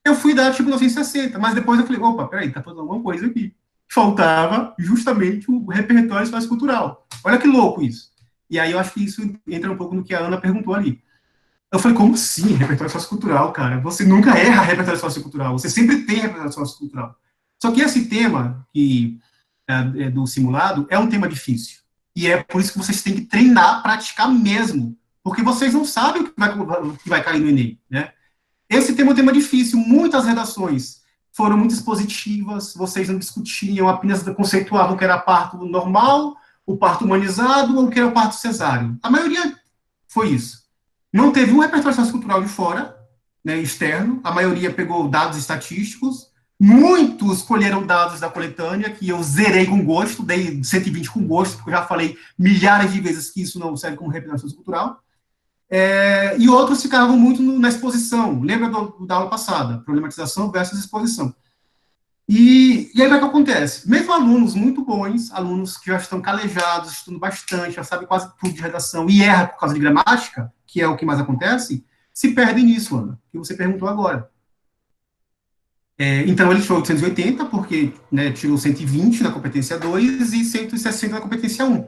eu fui dar tipo 960, mas depois eu falei, opa, peraí, tá faltando alguma coisa aqui. Faltava justamente o repertório sociocultural. Olha que louco isso. E aí eu acho que isso entra um pouco no que a Ana perguntou ali. Eu falei, como assim, repertório sociocultural, cara? Você nunca erra repertório sociocultural, você sempre tem repertório sociocultural. Só que esse tema que do simulado é um tema difícil. E é por isso que vocês têm que treinar, praticar mesmo, porque vocês não sabem o que vai cair no Enem, né? Esse tema é um tema difícil, muitas redações foram muito expositivas, vocês não discutiam, apenas conceituavam o que era parto normal, o parto humanizado ou o que era o parto cesáreo. A maioria foi isso. Não teve um repertório sociocultural de fora, né, externo, a maioria pegou dados estatísticos, muitos colheram dados da coletânea, que eu zerei com gosto, dei 120 com gosto, porque eu já falei milhares de vezes que isso não serve como repertório sociocultural. E outros ficavam muito na exposição. Lembra da aula passada? Problematização versus exposição. E aí, o que acontece? Mesmo alunos muito bons, alunos que já estão calejados, estudando bastante, já sabem quase tudo de redação, e erram por causa de gramática, que é o que mais acontece, se perdem nisso, Ana, que você perguntou agora. Então, ele tirou 880, porque tirou 120 na competência 2 e 160 na competência 1.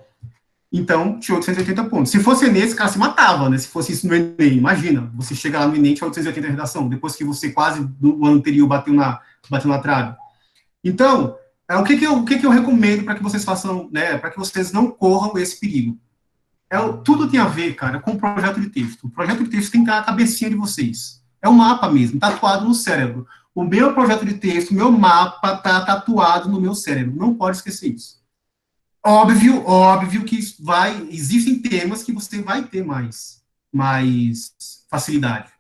Então, tirou 880 pontos. Se fosse nesse, cara se matava, né? Se fosse isso no Enem, imagina, você chega lá no Enem e tirou 880 na redação, depois que você quase, no ano anterior, bateu na trave. Então, o que eu recomendo para que vocês façam, né, para que vocês não corram esse perigo? Tudo tem a ver, cara, com o projeto de texto. O projeto de texto tem que estar na cabecinha de vocês. É um mapa mesmo, tatuado no cérebro. O meu projeto de texto, meu mapa está tatuado no meu cérebro. Não pode esquecer isso. Óbvio que existem temas que você vai ter mais facilidade.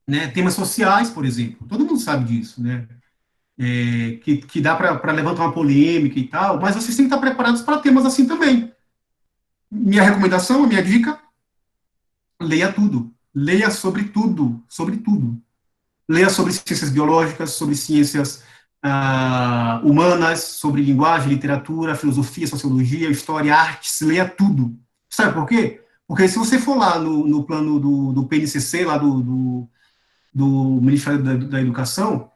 Né? Temas sociais, por exemplo. Todo mundo sabe disso, né? Que dá para levantar uma polêmica e tal, mas vocês têm que estar preparados para temas assim também. Minha recomendação, a minha dica, leia tudo. Leia sobre tudo. Leia sobre ciências biológicas, sobre ciências humanas, sobre linguagem, literatura, filosofia, sociologia, história, artes, leia tudo. Sabe por quê? Porque se você for lá no plano do PNCC, lá do Ministério da Educação,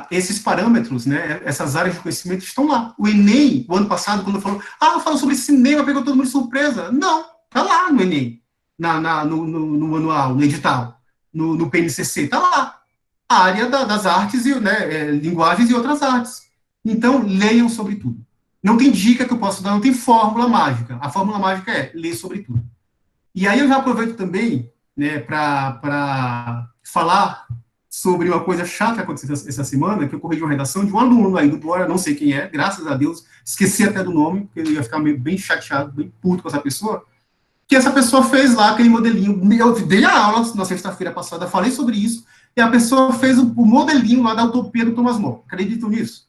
esses parâmetros, né, essas áreas de conhecimento estão lá. O Enem, o ano passado, quando falou sobre cinema, pegou todo mundo de surpresa. Não, está lá no Enem. no manual, no edital, no PNCC, está lá. A área das artes, e, né, linguagens e outras artes. Então, leiam sobre tudo. Não tem dica que eu posso dar, não tem fórmula mágica. A fórmula mágica é ler sobre tudo. E aí eu já aproveito também, né, para falar sobre uma coisa chata que aconteceu essa semana, que eu corrigi uma redação de um aluno aí do Bora, não sei quem é, graças a Deus, esqueci até do nome, porque eu ia ficar bem chateado, bem puto com essa pessoa, que essa pessoa fez lá aquele modelinho, eu dei a aula na sexta-feira passada, falei sobre isso, e a pessoa fez o modelinho lá da utopia do Thomas More, acredito nisso?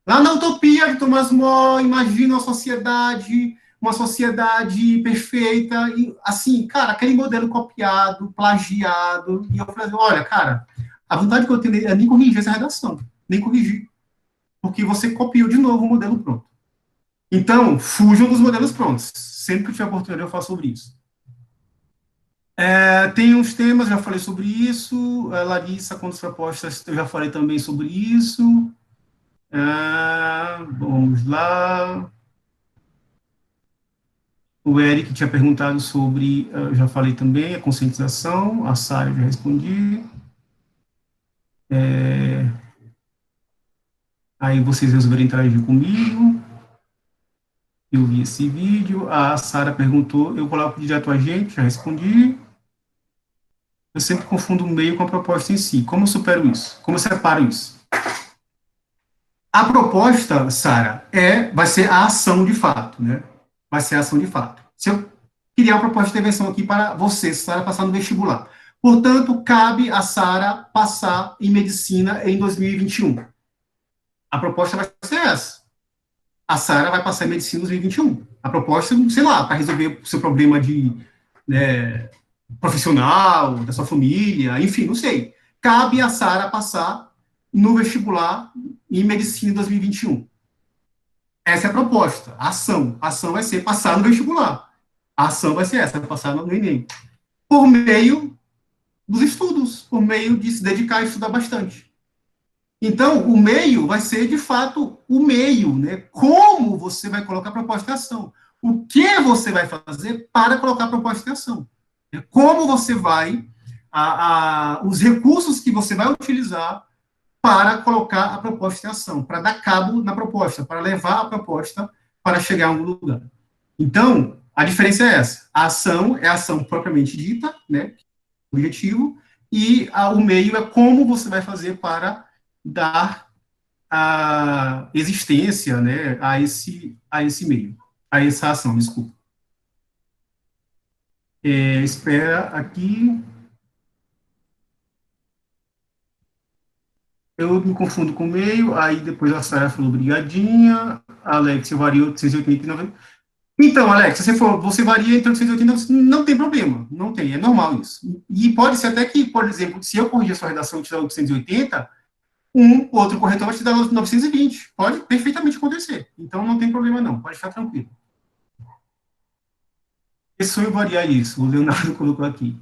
Lá na utopia de Thomas More, imagina uma sociedade perfeita, e assim, cara, aquele modelo copiado, plagiado, e eu falei, olha, cara, a vontade que eu tenho é nem corrigir essa redação, nem corrigir, porque você copiou de novo o modelo pronto. Então, fujam dos modelos prontos. Sempre que tiver oportunidade eu falo sobre isso. Tem uns temas, já falei sobre isso. Larissa, quantas propostas, eu já falei também sobre isso. Vamos lá. O Eric tinha perguntado sobre, eu já falei também, a conscientização. A Sara, eu já respondi. Aí vocês resolveram interagir comigo. Eu vi esse vídeo. A Sara perguntou, eu coloco direto a gente, já respondi. Eu sempre confundo o meio com a proposta em si. Como eu supero isso? Como eu separo isso? A proposta, Sara, vai ser a ação de fato, né? Vai ser a ação de fato. Se eu criar uma proposta de intervenção aqui para você, Sara, passar no vestibular. Portanto, cabe a Sara passar em medicina em 2021. A proposta vai ser essa. A Sara vai passar em medicina em 2021. A proposta, sei lá, para resolver o seu problema de, né, profissional, da sua família, enfim, não sei. Cabe a Sara passar no vestibular em medicina em 2021. Essa é a proposta. A ação vai ser passar no vestibular. A ação vai ser essa, passar no Enem. Por meio dos estudos, por meio de se dedicar a estudar bastante. Então, o meio vai ser, de fato, o meio, né? Como você vai colocar a proposta em ação. O que você vai fazer para colocar a proposta em ação. Como você vai, os recursos que você vai utilizar para colocar a proposta em ação, para dar cabo na proposta, para levar a proposta para chegar a algum lugar. Então, a diferença é essa. A ação é a ação propriamente dita, né, objetivo, e o meio é como você vai fazer para dar a existência, né, a esse meio, a essa ação, desculpa. Espera aqui. Eu me confundo com o meio, aí depois a Sara falou brigadinha, a Alex variou 880 e 90. Então, Alex, se você varia entre 880 e 900, não tem problema, não tem, é normal isso. E pode ser até que, por exemplo, se eu corrigir a sua redação e te dar 880, outro corretor vai te dar 920, pode perfeitamente acontecer. Então, não tem problema não, pode ficar tranquilo. É só eu variar isso, o Leonardo colocou aqui.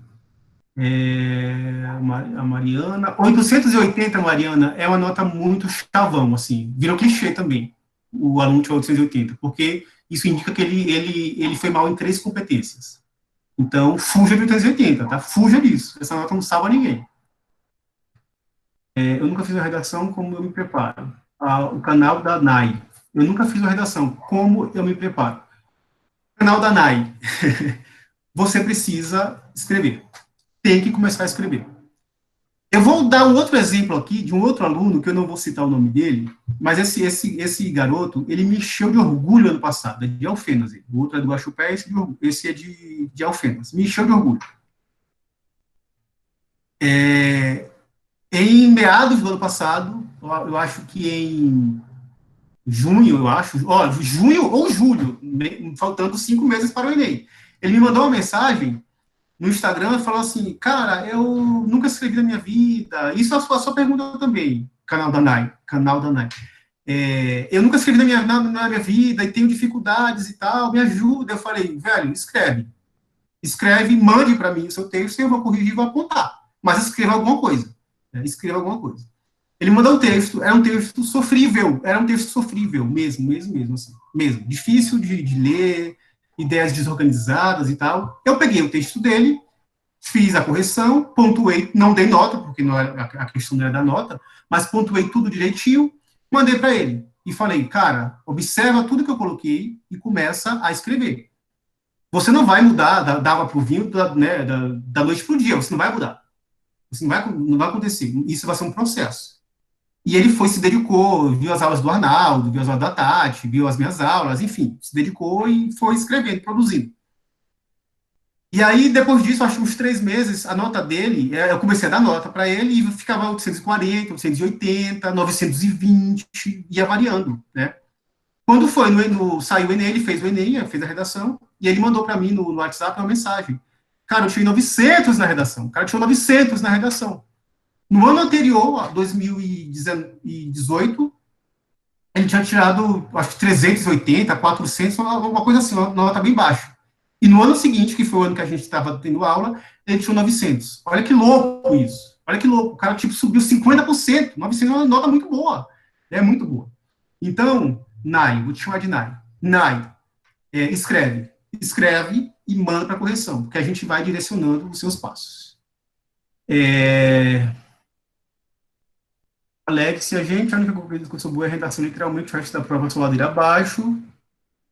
A Mariana, 880, Mariana, é uma nota muito chavão, assim, virou clichê também, o aluno tirou 880, porque isso indica que ele foi mal em 3 competências. Então, fuja de 880, tá? Fuja disso, essa nota não salva ninguém. Eu nunca fiz uma redação como eu me preparo. O canal da NAI, eu nunca fiz uma redação, como eu me preparo. Canal da NAI, você precisa escrever. Tem que começar a escrever. Eu vou dar um outro exemplo aqui de um outro aluno, que eu não vou citar o nome dele, mas esse garoto, ele me encheu de orgulho ano passado, é de Alfenas. O outro é do Guaxupé, esse é de Alfenas. Me encheu de orgulho. Em meados do ano passado, eu acho que em junho, junho ou julho, faltando 5 meses para o Enem, ele me mandou uma mensagem no Instagram e falou assim, cara, eu nunca escrevi na minha vida, isso é a sua pergunta também, canal da NAI. Eu nunca escrevi na minha vida e tenho dificuldades e tal, me ajuda. Eu falei, velho, escreve, mande para mim o seu texto e eu vou corrigir e vou apontar, mas escreva alguma coisa, né? Escreva alguma coisa. Ele mandou um texto, era um texto sofrível mesmo, assim, mesmo, difícil de ler, ideias desorganizadas e tal. Eu peguei o texto dele, fiz a correção, pontuei, não dei nota, porque não era, a questão não era da nota, mas pontuei tudo direitinho, mandei para ele. E falei, cara, observa tudo que eu coloquei e começa a escrever. Você não vai mudar da água para o vinho da noite para o dia, você não vai mudar. Isso não vai acontecer. Isso vai ser um processo. E ele se dedicou, viu as aulas do Arnaldo, viu as aulas da Tati, viu as minhas aulas, enfim, se dedicou e foi escrevendo, produzindo. E aí, depois disso, acho que uns 3 meses, a nota dele, eu comecei a dar nota para ele e ficava 840, 880, 920, ia variando, né? Quando foi, saiu o Enem, ele fez o Enem, fez a redação, e ele mandou para mim no WhatsApp uma mensagem. Cara, eu tirei 900 na redação. O cara tirou 900 na redação. No ano anterior, 2018, ele tinha tirado, acho que 380, 400, uma coisa assim, uma nota bem baixa. E no ano seguinte, que foi o ano que a gente estava tendo aula, ele tirou 900. Olha que louco isso. Olha que louco. O cara, tipo, subiu 50%. 900 é uma nota muito boa. É muito boa. Então, Nai, vou te chamar de Nai. Nai, escreve e manda para correção, porque a gente vai direcionando os seus passos. Alexia, gente, a única coisa que eu sou boa é a redação, literalmente, o resto da prova sua ladeira abaixo.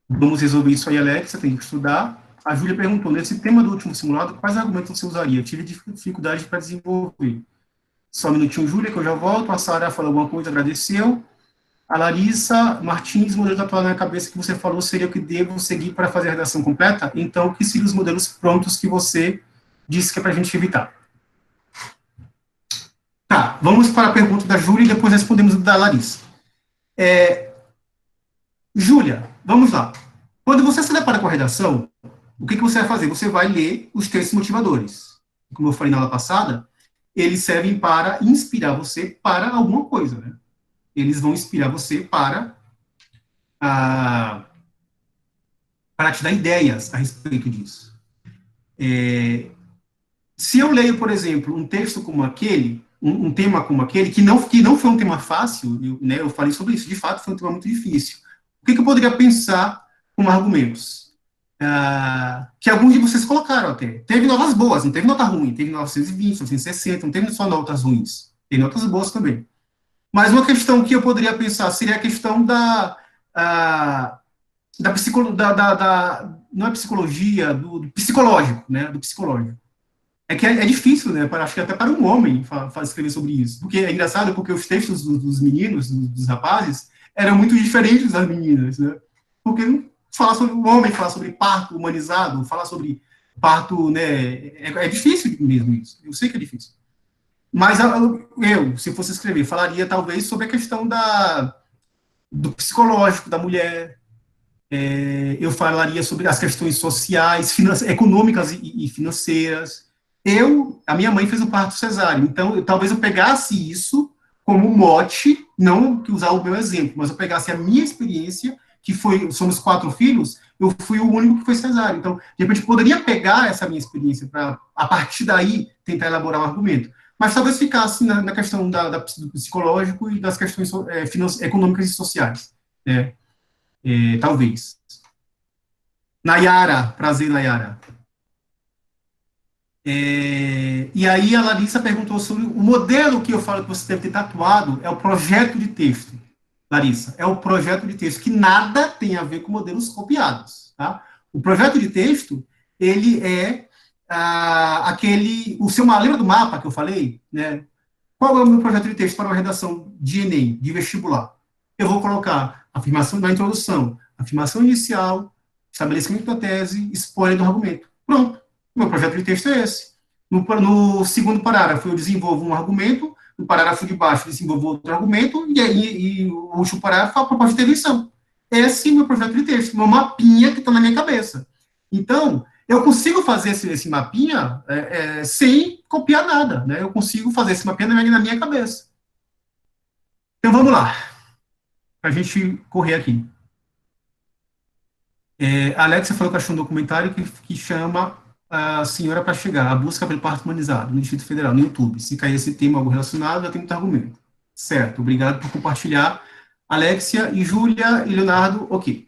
Vamos resolver isso aí, Alexia, tem que estudar. A Júlia perguntou, nesse tema do último simulado, quais argumentos você usaria? Eu tive dificuldade para desenvolver. Só um minutinho, Júlia, que eu já volto. A Sara falou alguma coisa, agradeceu. A Larissa Martins, modelo atual na cabeça que você falou seria o que devo seguir para fazer a redação completa? Então, que seriam os modelos prontos que você disse que é para a gente evitar? Tá, vamos para a pergunta da Júlia e depois respondemos da Larissa. Júlia, vamos lá. Quando você se depara com a redação, o que você vai fazer? Você vai ler os textos motivadores. Como eu falei na aula passada, eles servem para inspirar você para alguma coisa, né? Eles vão inspirar você para te dar ideias a respeito disso. Se eu leio, por exemplo, um texto como aquele, um tema como aquele, que não foi um tema fácil, eu falei sobre isso, de fato foi um tema muito difícil. O que eu poderia pensar como argumentos? Que alguns de vocês colocaram até. Teve notas boas, não teve nota ruim, teve 920, 960, não teve só notas ruins, tem notas boas também. Mas uma questão que eu poderia pensar seria a questão não é psicologia, do psicológico, né, do psicológico. É que é difícil, né, acho que até para um homem escrever sobre isso, porque é engraçado, porque os textos dos meninos, dos rapazes, eram muito diferentes das meninas, né, porque falar sobre o homem, falar sobre parto humanizado, falar sobre parto, né, é difícil mesmo isso, eu sei que é difícil. Mas eu, se fosse escrever, falaria talvez sobre a questão do psicológico da mulher, eu falaria sobre as questões sociais, econômicas e financeiras. A minha mãe fez o parto cesáreo, então talvez eu pegasse isso como mote, não que usar o meu exemplo, mas eu pegasse a minha experiência, que somos 4 filhos, eu fui o único que foi cesáreo. Então, de repente, poderia pegar essa minha experiência para, a partir daí, tentar elaborar um argumento. Mas talvez ficasse na questão do psicológico e das questões econômicas e sociais. Talvez. Nayara, prazer, Nayara. E aí a Larissa perguntou sobre o modelo que eu falo que você deve ter tatuado, é o projeto de texto. Larissa, é o projeto de texto, que nada tem a ver com modelos copiados. Tá? O projeto de texto, ele é lembra do mapa que eu falei? Né? Qual é o meu projeto de texto para uma redação de Enem, de vestibular? Eu vou colocar afirmação da introdução, afirmação inicial, estabelecimento da tese, spoiler do argumento. Pronto. O meu projeto de texto é esse. No segundo parágrafo, eu desenvolvo um argumento, no parágrafo de baixo, eu desenvolvo outro argumento, e o último parágrafo é a proposta de intervenção. Esse é o meu projeto de texto, uma mapinha que está na minha cabeça. Então, eu consigo fazer esse mapinha sem copiar nada, né? Eu consigo fazer esse mapinha na minha cabeça. Então, vamos lá, para a gente correr aqui. A Alexia falou que achou um documentário que chama A Senhora para Chegar, a busca pelo parto humanizado, no Distrito Federal, no YouTube. Se cair esse tema algo relacionado, eu tenho muito argumento. Certo, obrigado por compartilhar. Alexia e Júlia e Leonardo, ok.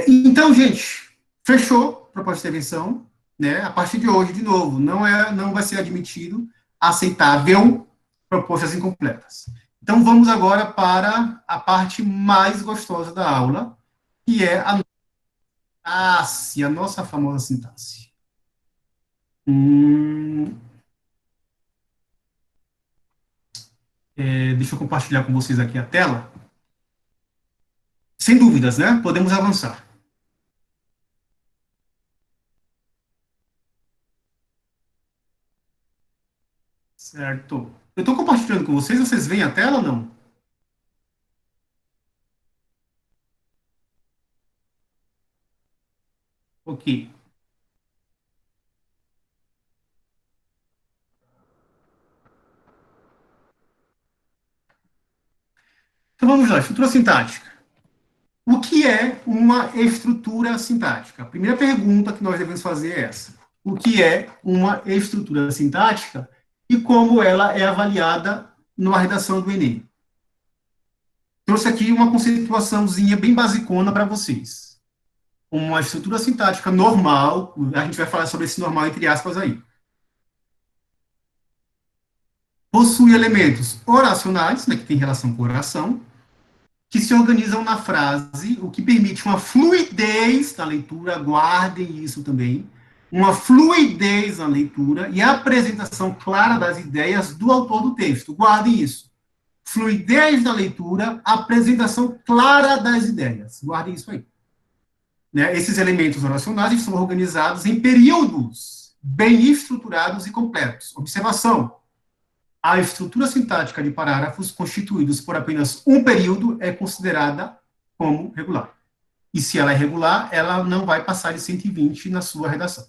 Então, gente, Fechou a proposta de intervenção, né? A partir de hoje, de novo, não vai ser admitido, aceitável, propostas incompletas. Então, vamos agora para a parte mais gostosa da aula, que é a sintaxe, a nossa famosa sintaxe. Deixa eu compartilhar com vocês aqui a tela. Sem dúvidas, né? Podemos avançar. Certo. Eu estou compartilhando com vocês, vocês veem a tela ou não? Ok. Então vamos lá, estrutura sintática. O que é uma estrutura sintática? A primeira pergunta que nós devemos fazer é essa. O que é uma estrutura sintática e como ela é avaliada numa redação do Enem? Trouxe aqui uma conceituaçãozinha bem basicona para vocês. Uma estrutura sintática normal, a gente vai falar sobre esse normal entre aspas aí. Possui elementos oracionais, né, que tem relação com oração, que se organizam na frase, o que permite uma fluidez na leitura, guardem isso também, uma fluidez na leitura e a apresentação clara das ideias do autor do texto. Guardem isso. Fluidez na leitura, apresentação clara das ideias. Guardem isso aí. Né? Esses elementos oracionais são organizados em períodos bem estruturados e completos. Observação. A estrutura sintática de parágrafos constituídos por apenas um período é considerada como regular. E se ela é regular, ela não vai passar de 120 na sua redação.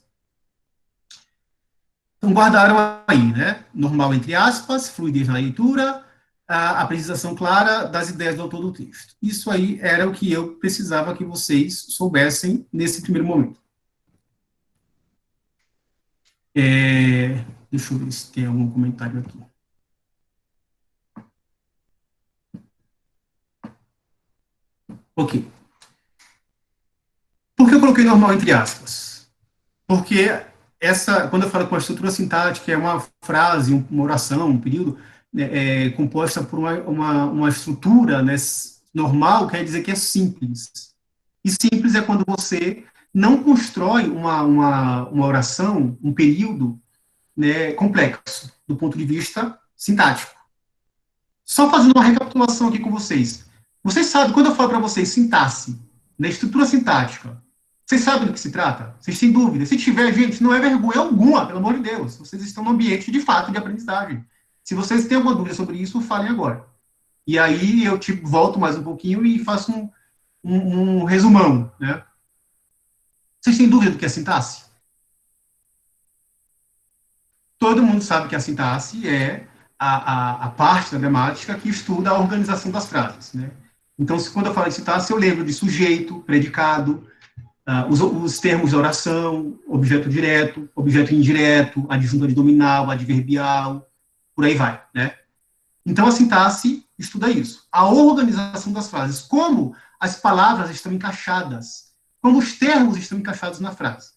Então, guardaram aí, né? Normal entre aspas, fluidez na leitura, a apresentação clara das ideias do autor do texto. Isso aí era o que eu precisava que vocês soubessem nesse primeiro momento. Deixa eu ver se tem algum comentário aqui. Ok. Por que eu coloquei normal entre aspas? Porque quando eu falo com a estrutura sintática, é uma frase, uma oração, um período, né, composta por uma estrutura, né, normal, quer dizer que é simples. E simples é quando você não constrói uma oração, um período, né, complexo, do ponto de vista sintático. Só fazendo uma recapitulação aqui com vocês. Vocês sabem, quando eu falo para vocês sintaxe, na estrutura sintática, vocês sabem do que se trata? Vocês têm dúvida? Se tiver, gente, não é vergonha alguma, pelo amor de Deus. Vocês estão no ambiente, de fato, de aprendizagem. Se vocês têm alguma dúvida sobre isso, falem agora. E aí eu volto mais um pouquinho e faço um resumão, né? Vocês têm dúvida do que é sintaxe? Todo mundo sabe que a sintaxe é a parte da gramática que estuda a organização das frases, né? Então, quando eu falo de sintaxe, eu lembro de sujeito, predicado, os termos de oração, objeto direto, objeto indireto, adjunto adnominal, adverbial, por aí vai, né? Então, a sintaxe estuda isso. A organização das frases, como as palavras estão encaixadas, como os termos estão encaixados na frase.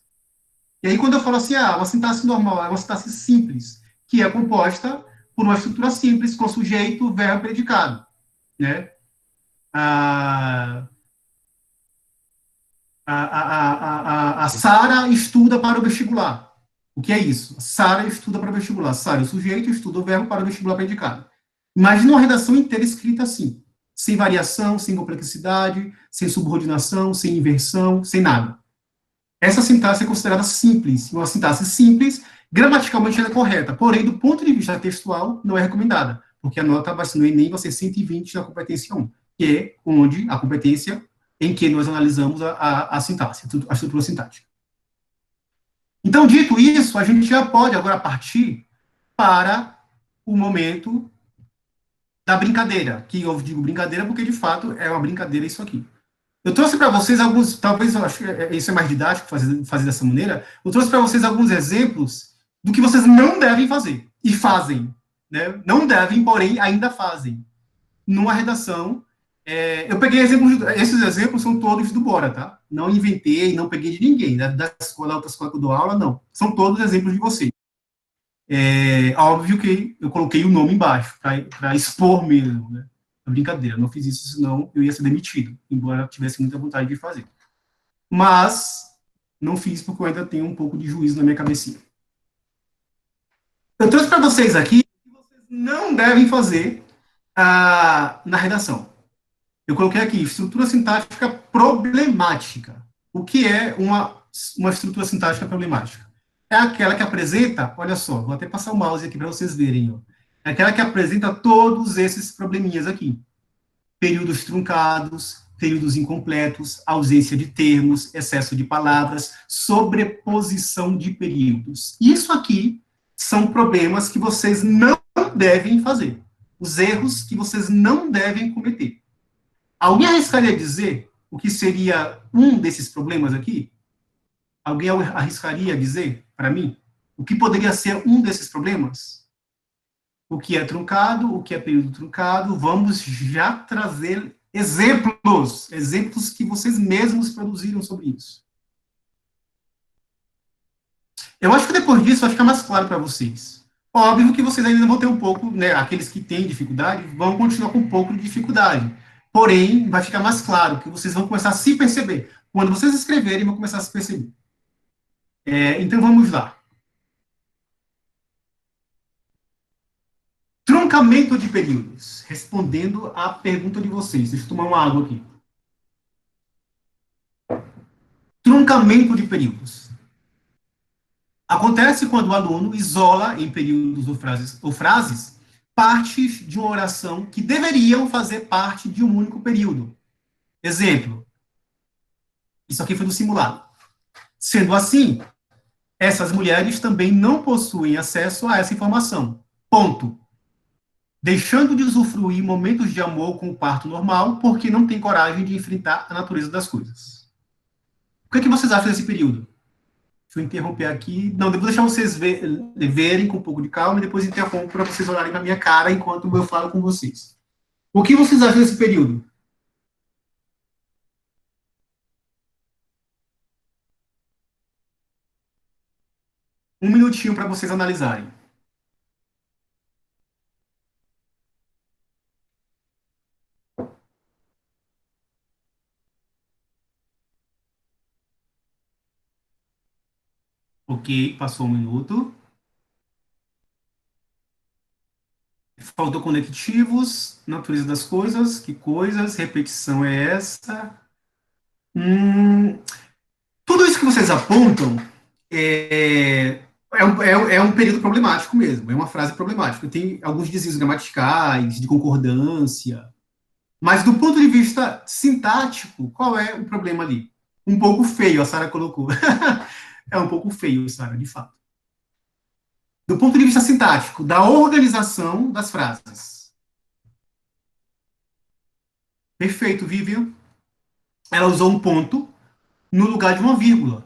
E aí, quando eu falo assim, uma sintaxe normal, é uma sintaxe simples, que é composta por uma estrutura simples, com sujeito, verbo, predicado, né? A Sara estuda para o vestibular. O que é isso? Sara estuda para o vestibular. Sara, o sujeito, estuda o verbo para o vestibular predicado. Imagina uma redação inteira escrita assim, sem variação, sem complexidade, sem subordinação, sem inversão, sem nada. Essa sintaxe é considerada simples. Uma sintaxe simples, gramaticalmente ela é correta, porém, do ponto de vista textual, não é recomendada, porque a nota vai ser no Enem, vai ser 120 na competência 1, que é onde a competência em que nós analisamos a sintaxe, a estrutura sintática. Então, dito isso, a gente já pode agora partir para o momento da brincadeira, que eu digo brincadeira porque, de fato, é uma brincadeira isso aqui. Eu trouxe para vocês alguns, talvez eu acho que isso é mais didático fazer dessa maneira, eu trouxe para vocês alguns exemplos do que vocês não devem fazer, e fazem, né? Não devem, porém, ainda fazem, numa redação Eu peguei exemplos, esses exemplos são todos do Bora, tá? Não inventei, não peguei de ninguém, da escola, outra escola que eu dou aula, não. São todos exemplos de vocês. Óbvio que eu coloquei o nome embaixo, para expor mesmo, né? É brincadeira, não fiz isso, senão eu ia ser demitido, embora eu tivesse muita vontade de fazer. Mas não fiz porque eu ainda tenho um pouco de juízo na minha cabecinha. Eu trouxe para vocês aqui o que vocês não devem fazer na redação. Eu coloquei aqui, estrutura sintática problemática. O que é uma estrutura sintática problemática? É aquela que apresenta, olha só, vou até passar o mouse aqui para vocês verem, ó. É aquela que apresenta todos esses probleminhas aqui. Períodos truncados, períodos incompletos, ausência de termos, excesso de palavras, sobreposição de períodos. Isso aqui são problemas que vocês não devem fazer. Os erros que vocês não devem cometer. Alguém arriscaria dizer o que seria um desses problemas aqui? Alguém arriscaria dizer para mim o que poderia ser um desses problemas? O que é truncado, o que é período truncado? Vamos já trazer exemplos que vocês mesmos produziram sobre isso. Eu acho que depois disso vai ficar mais claro para vocês. Óbvio que vocês ainda vão ter um pouco, né, aqueles que têm dificuldade vão continuar com um pouco de dificuldade. Porém, vai ficar mais claro que vocês vão começar a se perceber. Quando vocês escreverem, vão começar a se perceber. Então, vamos lá. Truncamento de períodos. Respondendo à pergunta de vocês. Deixa eu tomar uma água aqui. Truncamento de períodos. Acontece quando o aluno isola em períodos ou frases partes de uma oração que deveriam fazer parte de um único período. Exemplo. Isso aqui foi do simulado. Sendo assim, essas mulheres também não possuem acesso a essa informação. Ponto. Deixando de usufruir momentos de amor com o parto normal, porque não tem coragem de enfrentar a natureza das coisas. O que é que vocês acham desse período? Deixa eu interromper aqui. Não, vou deixar vocês verem com um pouco de calma e depois interrompo para vocês olharem na minha cara enquanto eu falo com vocês. O que vocês acham desse período? Um minutinho para vocês analisarem. Ok, passou um minuto. Faltou conectivos, natureza das coisas, que coisas, repetição é essa. Tudo isso que vocês apontam é um período problemático mesmo, é uma frase problemática. Tem alguns desvios gramaticais, de concordância, mas do ponto de vista sintático, qual é o problema ali? Um pouco feio, a Sara colocou. É um pouco feio, Sara, de fato. Do ponto de vista sintático, da organização das frases. Perfeito, Vivian. Ela usou um ponto no lugar de uma vírgula.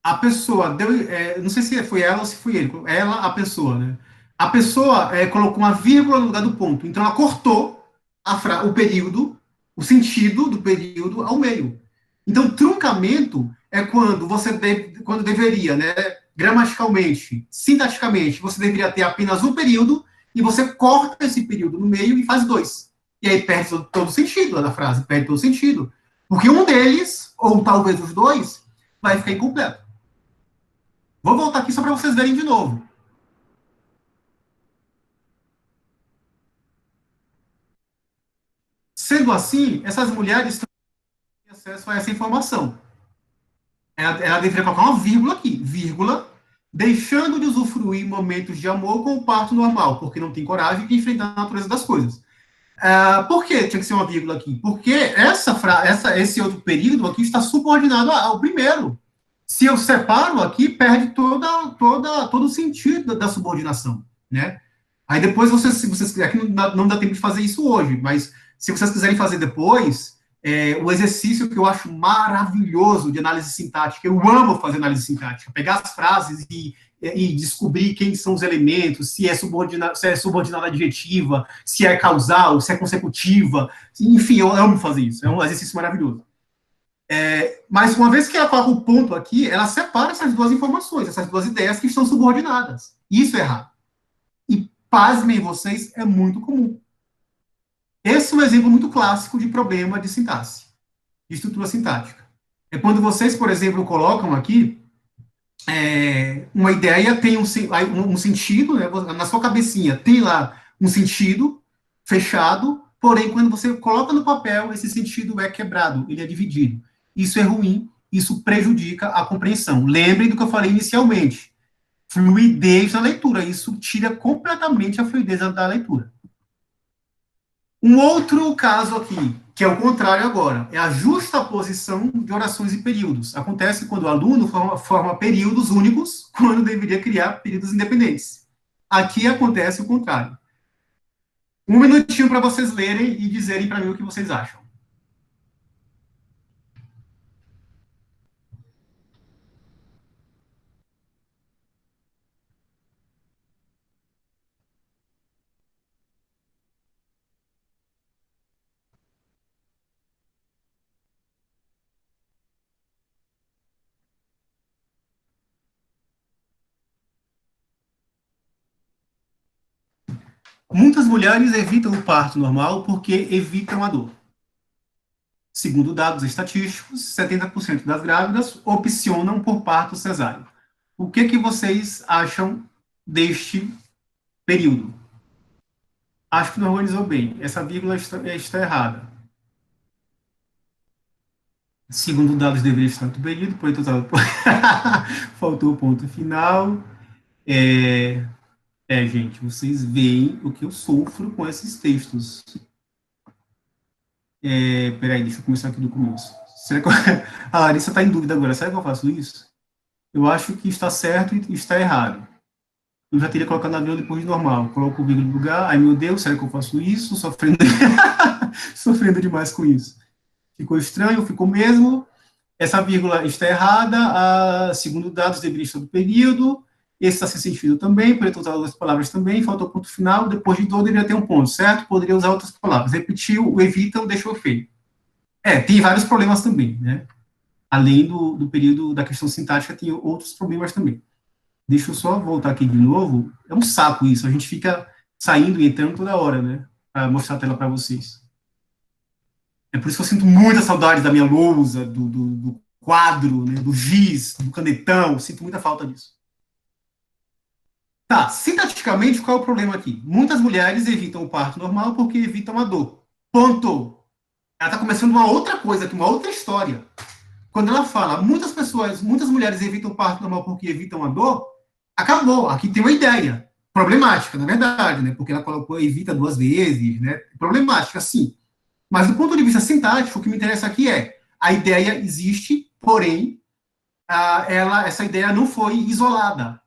A pessoa deu, não sei se foi ela ou se foi ele, ela, a pessoa, né? A pessoa colocou uma vírgula no lugar do ponto, então ela cortou o período, o sentido do período ao meio. Então, truncamento é quando quando deveria, né, gramaticalmente, sintaticamente, você deveria ter apenas um período e você corta esse período no meio e faz dois. E aí perde todo o sentido da frase, perde todo o sentido. Porque um deles, ou talvez os dois, vai ficar incompleto. Vou voltar aqui só para vocês verem de novo. Sendo assim, essas mulheres têm acesso a essa informação. Ela deveria colocar uma vírgula aqui, vírgula, deixando de usufruir momentos de amor com o parto normal, porque não tem coragem de enfrentar a natureza das coisas. Por que tinha que ser uma vírgula aqui? Porque esse outro período aqui está subordinado ao primeiro. Se eu separo aqui, perde todo o sentido da subordinação, né? Aí depois, se vocês quiserem, aqui não dá tempo de fazer isso hoje, mas se vocês quiserem fazer depois, o exercício que eu acho maravilhoso de análise sintática. Eu amo fazer análise sintática, pegar as frases e descobrir quem são os elementos, se é subordinada adjetiva, se é causal, se é consecutiva, enfim, eu amo fazer isso, é um exercício maravilhoso. Mas uma vez que ela coloca o ponto aqui, ela separa essas duas informações, essas duas ideias que estão subordinadas. Isso é errado. E, pasmem vocês, é muito comum. Esse é um exemplo muito clássico de problema de sintaxe, de estrutura sintática. É quando vocês, por exemplo, colocam aqui uma ideia tem um sentido, né? Na sua cabecinha tem lá um sentido fechado, porém, quando você coloca no papel, esse sentido é quebrado, ele é dividido. Isso é ruim, isso prejudica a compreensão. Lembrem do que eu falei inicialmente. Fluidez na leitura, isso tira completamente a fluidez da leitura. Um outro caso aqui, que é o contrário agora, é a justaposição de orações e períodos. Acontece quando o aluno forma períodos únicos, quando deveria criar períodos independentes. Aqui acontece o contrário. Um minutinho para vocês lerem e dizerem para mim o que vocês acham. Muitas mulheres evitam o parto normal porque evitam a dor. Segundo dados estatísticos, 70% das grávidas opcionam por parto cesáreo. O que vocês acham deste período? Acho que não organizou bem. Essa vírgula está errada. Segundo dados, deveria estar no período, porém, faltou o ponto final. Gente, vocês veem o que eu sofro com esses textos. Peraí, deixa eu começar aqui do começo. Será que a Larissa está em dúvida agora. Será que eu faço isso? Eu acho que está certo e está errado. Eu já teria colocado na vírgula depois de normal. Coloco o vírgula no lugar. Ai, meu Deus, será que eu faço isso? Sofrendo, sofrendo demais com isso. Ficou estranho? Ficou mesmo? Essa vírgula está errada, segundo dados, deveria estar do período, esse está sem sentido também, poderia ter usado outras palavras também, faltou o ponto final, depois de dor deveria ter um ponto, certo? Poderia usar outras palavras. Repetiu, o evitam, deixou feio. Tem vários problemas também, né? Além do período da questão sintática, tem outros problemas também. Deixa eu só voltar aqui de novo. É um saco isso, a gente fica saindo e entrando toda hora, né? Para mostrar a tela para vocês. É por isso que eu sinto muita saudade da minha lousa, do quadro, né, do giz, do canetão. Sinto muita falta disso. Tá, sintaticamente, qual é o problema aqui? Muitas mulheres evitam o parto normal porque evitam a dor. Ponto. Ela está começando uma outra coisa aqui, uma outra história. Quando ela fala, muitas mulheres evitam o parto normal porque evitam a dor, acabou. Aqui tem uma ideia problemática, na verdade, né? Porque ela colocou evita duas vezes, né? Problemática, sim. Mas do ponto de vista sintático, o que me interessa aqui é a ideia existe, porém, essa ideia não foi isolada.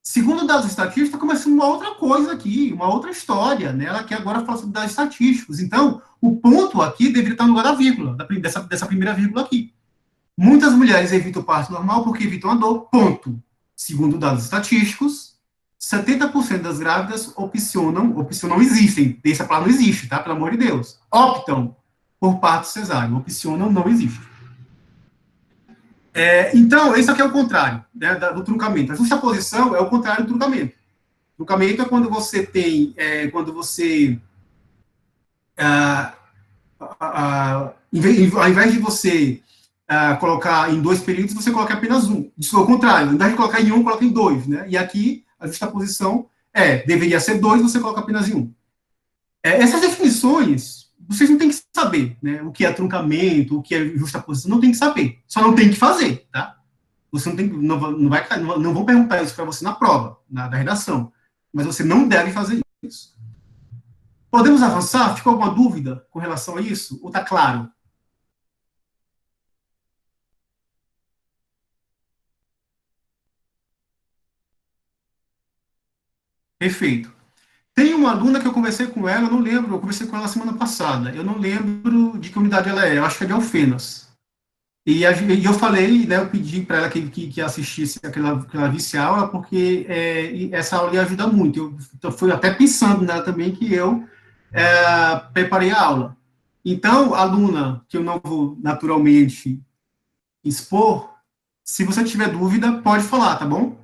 Segundo dados estatísticos, está começando uma outra coisa aqui, uma outra história, né? Ela quer agora falar sobre dados estatísticos. Então, o ponto aqui deveria estar no lugar da vírgula, dessa primeira vírgula aqui. Muitas mulheres evitam o parto normal porque evitam a dor, ponto. Segundo dados estatísticos, 70% das grávidas opcionam existem, essa palavra não existe, tá? Pelo amor de Deus. Optam por parto cesáreo, opcionam não existe. Então, esse aqui é o contrário, né, do truncamento. A justaposição é o contrário do truncamento. Truncamento é quando você tem, ao invés de você colocar em dois períodos, você coloca apenas um. Isso é o contrário, ao invés de colocar em um, coloca em dois, né? E aqui, a justaposição deveria ser dois, você coloca apenas em um. Essas definições, vocês não têm que saber, né? O que é truncamento, o que é justaposição, não tem que saber. Só não tem que fazer, tá? Você não vão perguntar isso para você na prova, da redação. Mas você não deve fazer isso. Podemos avançar? Ficou alguma dúvida com relação a isso? Ou está claro? Perfeito. Tem uma aluna que eu conversei com ela, eu não lembro, eu conversei com ela semana passada, eu não lembro de que unidade ela é, eu acho que é de Alfenas. E eu falei, né, eu pedi para ela que assistisse aquela vice-aula, porque essa aula ia ajudar muito. Eu fui até pensando nela também que eu preparei a aula. Então, aluna, que eu não vou naturalmente expor, se você tiver dúvida, pode falar, tá bom?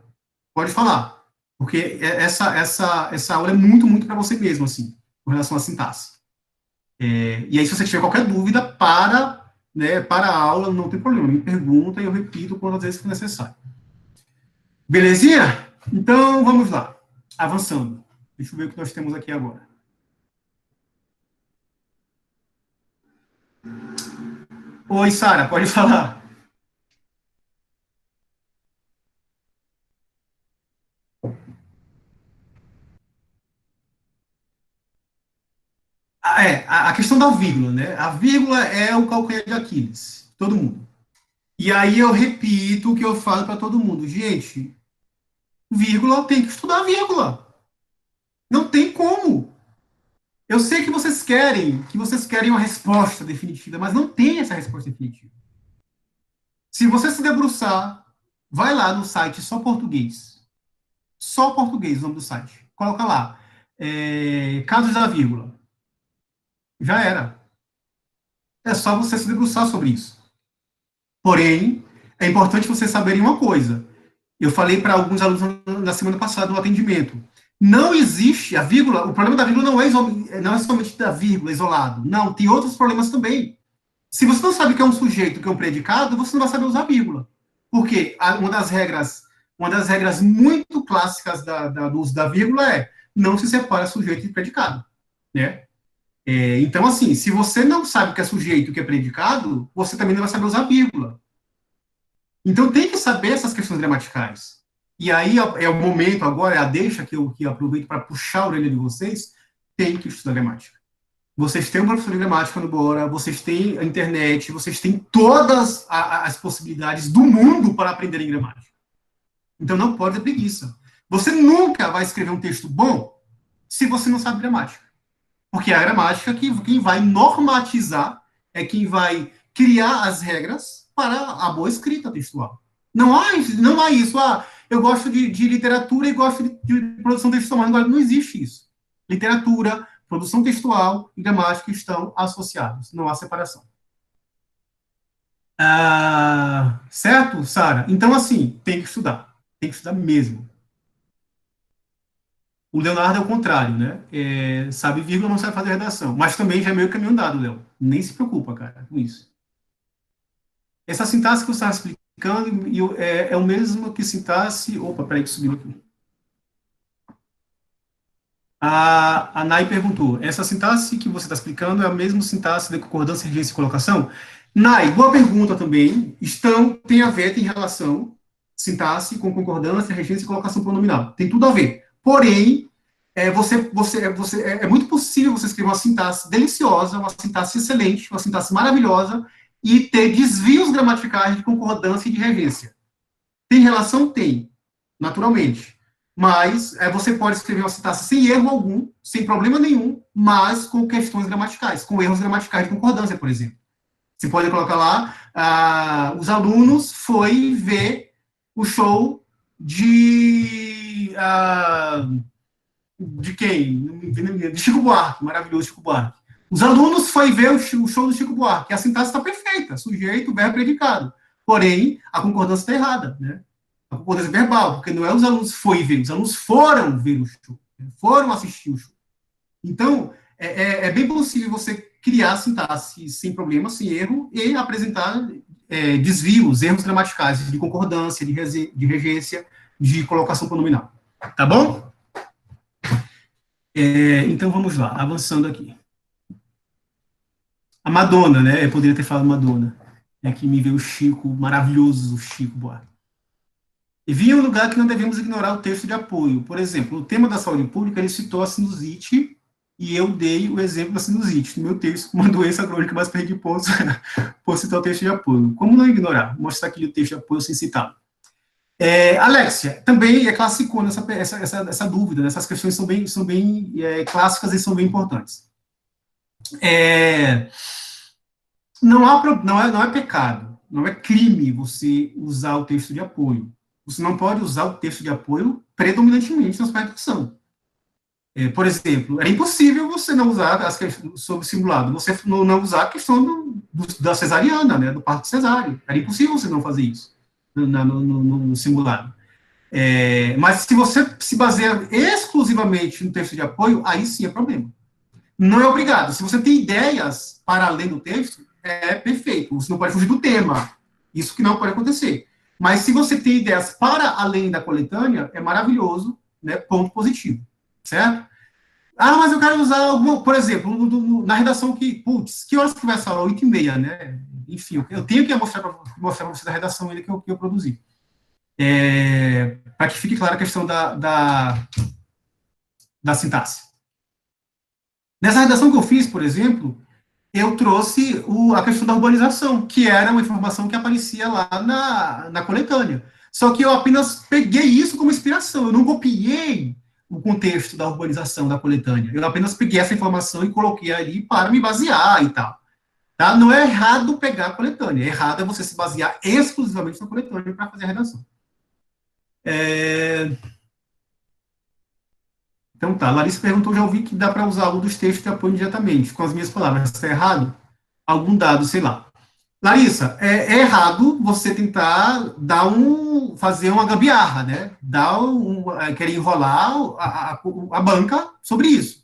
Pode falar. Porque essa aula é muito, muito para você mesmo, assim, com relação à sintaxe. E aí, se você tiver qualquer dúvida, para a aula, não tem problema, me pergunta e eu repito quantas vezes for necessário. Belezinha? Então, vamos lá. Avançando. Deixa eu ver o que nós temos aqui agora. Oi, Sara, pode falar. A questão da vírgula, né? A vírgula é o calcanhar de Aquiles, todo mundo. E aí eu repito o que eu falo para todo mundo. Gente, vírgula tem que estudar vírgula. Não tem como. Eu sei que vocês querem uma resposta definitiva, mas não tem essa resposta definitiva. Se você se debruçar, vai lá no site Só Português. Só Português, o nome do site. Coloca lá. Casos da vírgula. Já era. É só você se debruçar sobre isso. Porém, é importante vocês saberem uma coisa. Eu falei para alguns alunos na semana passada no atendimento. Não existe a vírgula, o problema da vírgula não é somente da vírgula isolado. Não, tem outros problemas também. Se você não sabe o que é um sujeito, o que é um predicado, você não vai saber usar vírgula. Porque uma das regras muito clássicas do uso da vírgula é não se separa sujeito e predicado. Né? Então, assim, se você não sabe o que é sujeito e o que é predicado, você também não vai saber usar vírgula. Então, tem que saber essas questões gramaticais. E aí é o momento agora, é a deixa que eu aproveito para puxar a orelha de vocês, tem que estudar gramática. Vocês têm um professor de gramática no Bora, vocês têm a internet, vocês têm todas as possibilidades do mundo para aprenderem gramática. Então, não pode ter preguiça. Você nunca vai escrever um texto bom se você não sabe gramática. Porque é a gramática quem vai normatizar, é quem vai criar as regras para a boa escrita textual. Não há isso. Eu gosto de literatura e gosto de produção textual. Não existe isso. Literatura, produção textual e gramática estão associados. Não há separação. Certo, Sara? Então, assim, tem que estudar. Tem que estudar mesmo. O Leonardo é o contrário, né? Sabe vírgula, não sabe fazer redação. Mas também já é meio caminho andado, Léo. Nem se preocupa, cara, com isso. Essa sintaxe que você está explicando é o mesmo que sintaxe... Opa, peraí que subiu aqui. A Nai perguntou, essa sintaxe que você está explicando é a mesma sintaxe de concordância, regência e colocação? Nai, boa pergunta também. Tem a ver, tem relação, sintaxe com concordância, regência e colocação pronominal. Tem tudo a ver. Porém, é muito possível você escrever uma sintaxe deliciosa, uma sintaxe excelente, uma sintaxe maravilhosa, e ter desvios gramaticais de concordância e de regência. Tem relação? Tem, naturalmente. Mas você pode escrever uma sintaxe sem erro algum, sem problema nenhum, mas com questões gramaticais, com erros gramaticais de concordância, por exemplo. Você pode colocar lá, os alunos foi ver o show de quem? De Chico Buarque, maravilhoso Chico Buarque. Os alunos foi ver o show do Chico Buarque. A sintaxe está perfeita, sujeito, verbo, predicado. Porém, a concordância está errada, né? A concordância verbal, porque não é os alunos foi ver, os alunos foram ver o show, foram assistir o show. Então, é bem possível você criar sintaxe sem problema, sem erro, e apresentar desvios, erros gramaticais de concordância, de regência, de colocação pronominal. Tá bom? Então, vamos lá, avançando aqui. A Madonna, né? Eu poderia ter falado Madonna. Que me veio o Chico, maravilhoso Chico Buarque. E vinha um lugar que não devemos ignorar o texto de apoio. Por exemplo, o tema da saúde pública, ele citou a sinusite, e eu dei o exemplo da sinusite, no meu texto, uma doença crônica, mas perdi pontos por citar o texto de apoio. Como não ignorar? Vou mostrar aqui o texto de apoio sem citar. Alexia, também é classicona essa dúvida, né? Essas questões são bem clássicas e são bem importantes. Não é pecado, não é crime você usar o texto de apoio. Você não pode usar o texto de apoio predominantemente na sua redação. Por exemplo, era impossível você não usar as questões sobre simulado, você não usar a questão da cesariana, né, do parto cesáreo. Era impossível você não fazer isso no simulado. Mas se você se baseia exclusivamente no texto de apoio, aí sim é problema. Não é obrigado. Se você tem ideias para além do texto, é perfeito. Você não pode fugir do tema. Isso que não pode acontecer. Mas se você tem ideias para além da coletânea, é maravilhoso, né? Ponto positivo. Certo? Ah, mas eu quero usar alguma, por exemplo, na redação que, putz, que horas que vai essa aula? 8h30, né? Enfim, eu tenho que mostrar para você da redação ainda que eu produzi. Para que fique clara a questão da sintaxe. Nessa redação que eu fiz, por exemplo, eu trouxe a questão da urbanização, que era uma informação que aparecia lá na coletânea. Só que eu apenas peguei isso como inspiração, eu não copiei o contexto da urbanização da coletânea. Eu apenas peguei essa informação e coloquei ali para me basear e tal. Tá? Não é errado pegar a coletânea, é errado é você se basear exclusivamente na coletânea para fazer a redação. Então tá, Larissa perguntou, já ouvi que dá para usar algo dos textos de apoio imediatamente, com as minhas palavras. Está errado? Algum dado, sei lá. Larissa, é errado você tentar fazer uma gambiarra, né? Querer enrolar a banca sobre isso,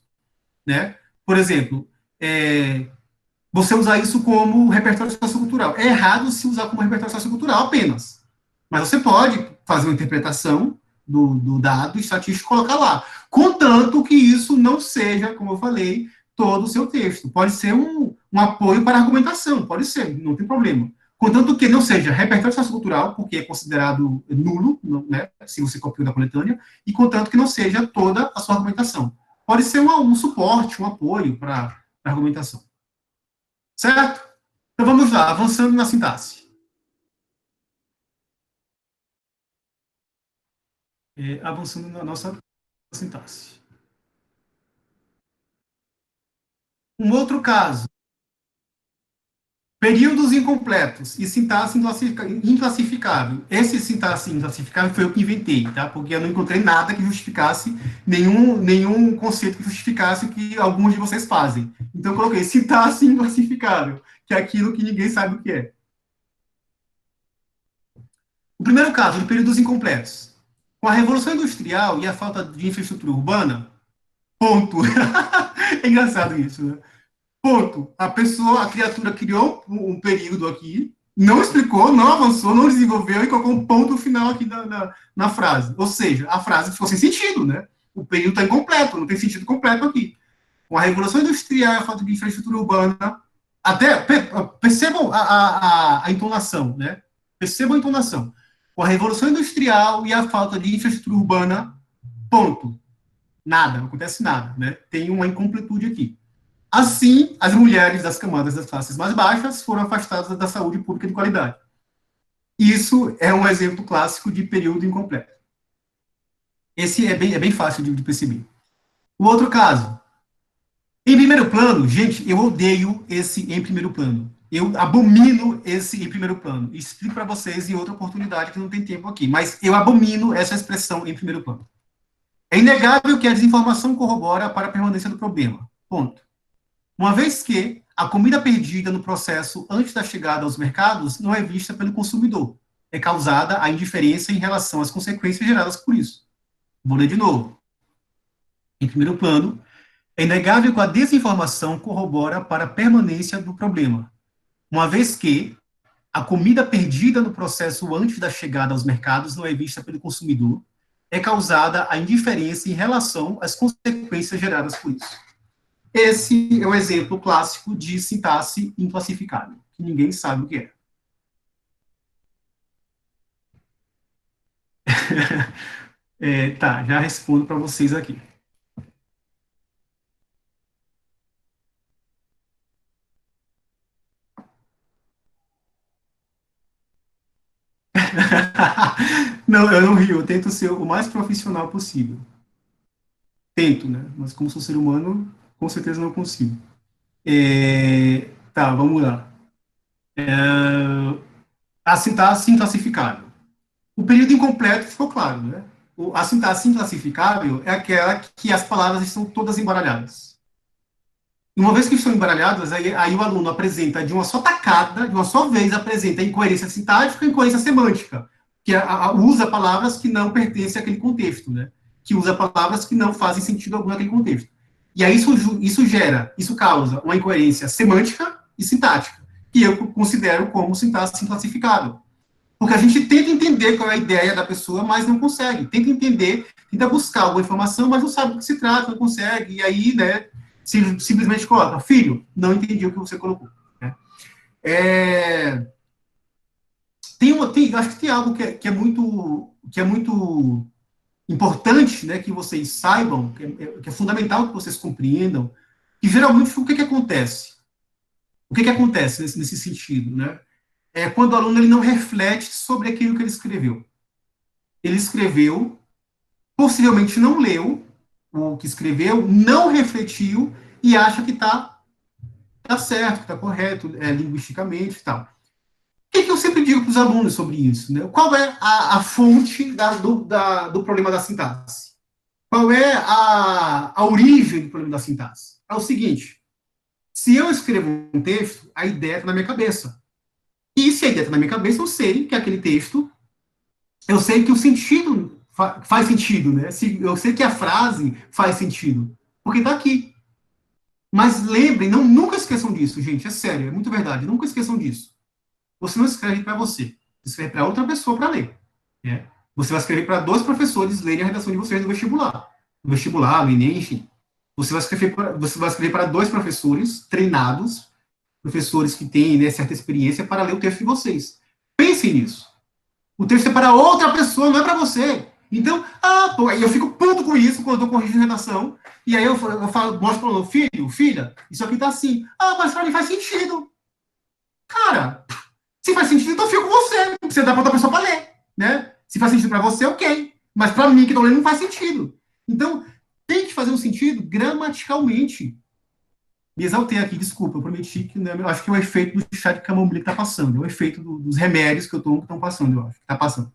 né? Por exemplo, você usar isso como repertório sociocultural. É errado se usar como repertório sociocultural apenas. Mas você pode fazer uma interpretação do dado estatístico e colocar lá. Contanto que isso não seja, como eu falei, todo o seu texto. Pode ser um apoio para a argumentação, pode ser, não tem problema. Contanto que não seja repertório sociocultural, porque é considerado nulo, né, se você copiou da coletânea, e contanto que não seja toda a sua argumentação. Pode ser um suporte, um apoio para a argumentação. Certo? Então vamos lá, avançando na sintaxe. Avançando na nossa sintaxe. Um outro caso, períodos incompletos e sintaxe inclassificável. Esse sintaxe inclassificável foi eu que inventei, tá? Porque eu não encontrei nada que justificasse, nenhum conceito que justificasse o que alguns de vocês fazem. Então eu coloquei sintaxe inclassificável, que é aquilo que ninguém sabe o que é. O primeiro caso, de períodos incompletos. Com a Revolução Industrial e a falta de infraestrutura urbana, ponto. É engraçado isso, né? Ponto. A criatura criou um período aqui, não explicou, não avançou, não desenvolveu e colocou um ponto final aqui na frase. Ou seja, a frase ficou sem sentido, né? O período está incompleto, não tem sentido completo aqui. Com a Revolução Industrial e a falta de infraestrutura urbana, até percebam a entonação, né? Percebam a entonação. Com a Revolução Industrial e a falta de infraestrutura urbana, ponto. Nada, não acontece nada, né? Tem uma incompletude aqui. Assim, as mulheres das camadas das classes mais baixas foram afastadas da saúde pública de qualidade. Isso é um exemplo clássico de período incompleto. Esse é bem fácil de perceber. O outro caso, em primeiro plano, gente, eu odeio esse em primeiro plano. Eu abomino esse em primeiro plano. Explico para vocês em outra oportunidade que não tem tempo aqui, mas eu abomino essa expressão em primeiro plano. É inegável que a desinformação corrobora para a permanência do problema. Ponto. Uma vez que a comida perdida no processo antes da chegada aos mercados não é vista pelo consumidor, é causada a indiferença em relação às consequências geradas por isso. Vou ler de novo. Em primeiro plano, é inegável que a desinformação corrobora para a permanência do problema, uma vez que a comida perdida no processo antes da chegada aos mercados não é vista pelo consumidor, é causada a indiferença em relação às consequências geradas por isso. Esse é o exemplo clássico de sintaxe inclassificável, que ninguém sabe o que é. Tá, já respondo para vocês aqui. Não, eu não rio, eu tento ser o mais profissional possível. Tento, né? Mas como sou ser humano, com certeza não consigo. Tá, vamos lá. A sintaxe inclassificável. O período incompleto ficou claro, né? A sintaxe inclassificável é aquela que as palavras estão todas embaralhadas. E uma vez que estão embaralhadas, aí o aluno apresenta de uma só tacada, de uma só vez, apresenta incoerência sintática e incoerência semântica, que usa palavras que não pertencem àquele contexto, né? Que usa palavras que não fazem sentido algum naquele contexto. E aí isso causa uma incoerência semântica e sintática, que eu considero como sintaxe inclassificável. Porque a gente tenta entender qual é a ideia da pessoa, mas não consegue. Tenta entender, tenta buscar alguma informação, mas não sabe do que se trata, não consegue. E aí, né, simplesmente coloca, filho, não entendi o que você colocou. Né? É, acho que tem algo que é muito importante, né, que vocês saibam, que é fundamental que vocês compreendam, que geralmente o que acontece? O que acontece nesse sentido, né? É quando o aluno ele não reflete sobre aquilo que ele escreveu. Ele escreveu, possivelmente não leu o que escreveu, não refletiu e acha que tá certo, que está correto linguisticamente e tal. O que eu sempre digo para os alunos sobre isso? Né? Qual é a fonte do problema da sintaxe? Qual é a origem do problema da sintaxe? É o seguinte, se eu escrevo um texto, a ideia está na minha cabeça. E se a ideia está na minha cabeça, eu sei que aquele texto, eu sei que o sentido faz sentido, né? Eu sei que a frase faz sentido, porque está aqui. Mas lembrem, nunca esqueçam disso, gente, é sério, é muito verdade, nunca esqueçam disso. Você não escreve para você escreve para outra pessoa para ler. Né? Você vai escrever para dois professores lerem a redação de vocês no vestibular. No vestibular, no Enem, enfim. Você vai escrever para dois professores treinados, professores que têm, né, certa experiência, para ler o texto de vocês. Pensem nisso. O texto é para outra pessoa, não é para você. Então, pô, eu fico puto com isso quando eu estou corrigindo redação. E aí eu mostro para o filho, filha, isso aqui tá assim. Mas para mim faz sentido. Cara, se faz sentido, então eu fico com você. Você dá para outra pessoa para ler. Né? Se faz sentido para você, ok. Mas para mim que estou lendo não faz sentido. Então, tem que fazer um sentido gramaticalmente. Me exaltei aqui, desculpa, eu prometi que, né, eu acho que é o efeito do chá de camomila que está passando, é o efeito dos remédios que eu tomo que estão passando, eu acho, que está passando.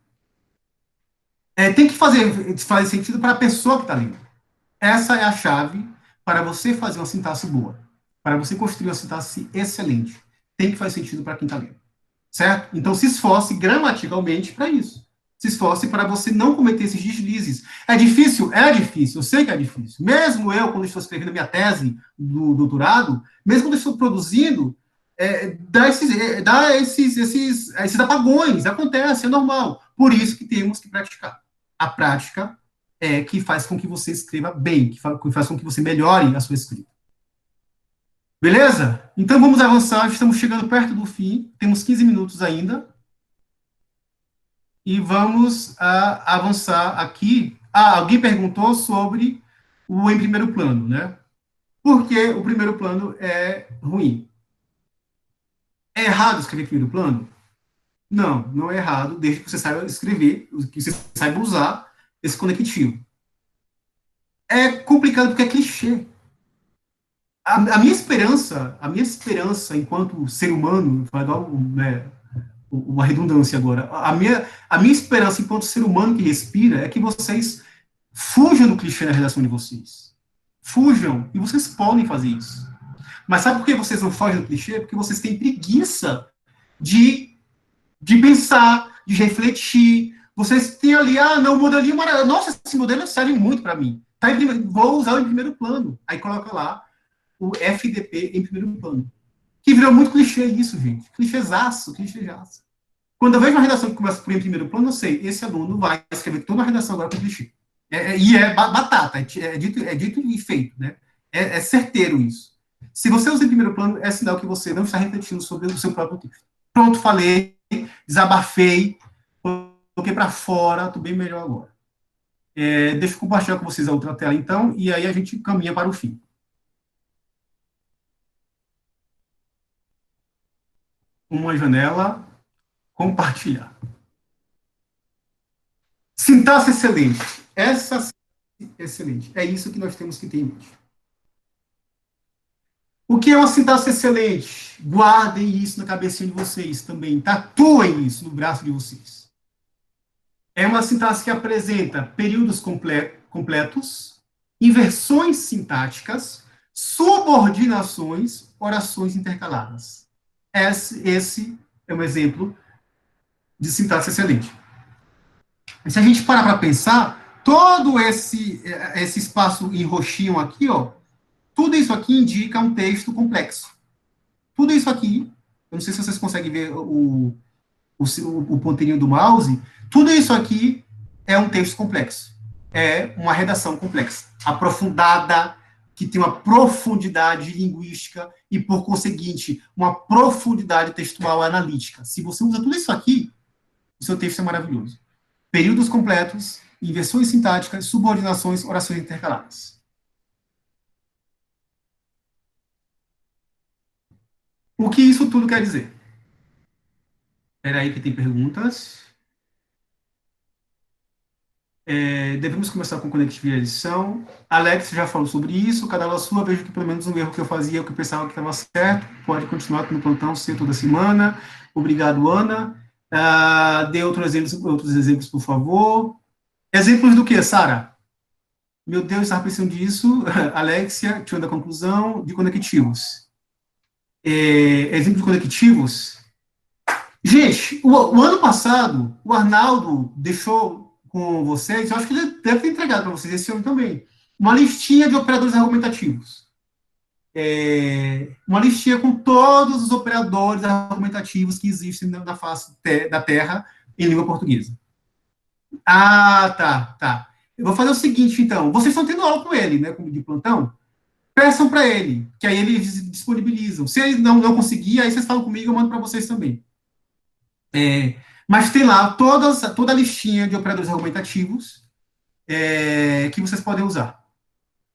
Tem que fazer sentido para a pessoa que está lendo. Essa é a chave para você fazer uma sintaxe boa, para você construir uma sintaxe excelente. Tem que fazer sentido para quem está lendo, certo? Então se esforce gramaticalmente para isso. Se esforce para você não cometer esses deslizes. É difícil? É difícil, eu sei que é difícil. Mesmo eu, quando estou escrevendo a minha tese do doutorado, mesmo quando estou produzindo, dá esses apagões, acontece, é normal. Por isso que temos que praticar. A prática é que faz com que você escreva bem, que faz com que você melhore a sua escrita. Beleza? Então vamos avançar, estamos chegando perto do fim, temos 15 minutos ainda. E vamos avançar aqui. Alguém perguntou sobre o em primeiro plano, né? Por que o primeiro plano é ruim? É errado escrever em primeiro plano? Não, não é errado, desde que você saiba escrever, que você saiba usar esse conectivo. É complicado porque é clichê. A minha esperança enquanto ser humano, vai dar uma redundância agora, a minha esperança enquanto ser humano que respira é que vocês fujam do clichê na redação de vocês. Fujam, e vocês podem fazer isso. Mas sabe por que vocês não fogem do clichê? Porque vocês têm preguiça de, de pensar, de refletir. Vocês têm ali, não, o modelinho maravilhoso. Nossa, esse modelo serve muito para mim. Vou usar o em primeiro plano. Aí coloca lá o FDP em primeiro plano. Que virou muito clichê isso, gente. Clichêzaço, clichêzaço. Quando eu vejo uma redação que começa por em primeiro plano, eu sei, esse aluno vai escrever toda a redação agora com clichê. E é batata, é dito e feito, né? É certeiro isso. Se você usa em primeiro plano, é sinal que você não está refletindo sobre o seu próprio texto. Pronto, falei, desabafei, coloquei para fora, estou bem melhor agora. Deixa eu compartilhar com vocês a outra tela, então, e aí a gente caminha para o fim. Uma janela, compartilhar. Sintaxe excelente. Essa sintaxe excelente. É isso que nós temos que ter em mente. O que é uma sintaxe excelente? Guardem isso na cabecinha de vocês também. Tatuem isso no braço de vocês. É uma sintaxe que apresenta períodos completos, inversões sintáticas, subordinações, orações intercaladas. Esse é um exemplo de sintaxe excelente. E se a gente parar para pensar, todo esse espaço em roxinho aqui, ó, tudo isso aqui indica um texto complexo. Tudo isso aqui, eu não sei se vocês conseguem ver o ponteirinho do mouse, tudo isso aqui é um texto complexo. É uma redação complexa, aprofundada, que tem uma profundidade linguística e, por conseguinte, uma profundidade textual analítica. Se você usa tudo isso aqui, o seu texto é maravilhoso. Períodos completos, inversões sintáticas, subordinações, orações intercaladas. O que isso tudo quer dizer? Espera aí que tem perguntas. Devemos começar com conectividade e edição. Alex já falou sobre isso. Cada aula sua, vejo que pelo menos um erro que eu fazia, o que eu pensava que estava certo. Pode continuar no plantão ser toda semana. Obrigado, Ana. Dê outros exemplos, por favor. Exemplos do que, Sara? Meu Deus, estava pensando disso. Alexia, tirando a conclusão, de conectivos. Exemplos de conectivos. Gente, o ano passado, o Arnaldo deixou com vocês, eu acho que ele deve ter entregado para vocês esse ano também, uma listinha de operadores argumentativos. Uma listinha com todos os operadores argumentativos que existem na face da Terra em língua portuguesa. Tá. Eu vou fazer o seguinte, então. Vocês estão tendo aula com ele, né, de plantão? Peçam para ele, que aí eles disponibilizam. Se ele não conseguir, aí vocês falam comigo, eu mando para vocês também. Mas tem lá toda a listinha de operadores argumentativos que vocês podem usar.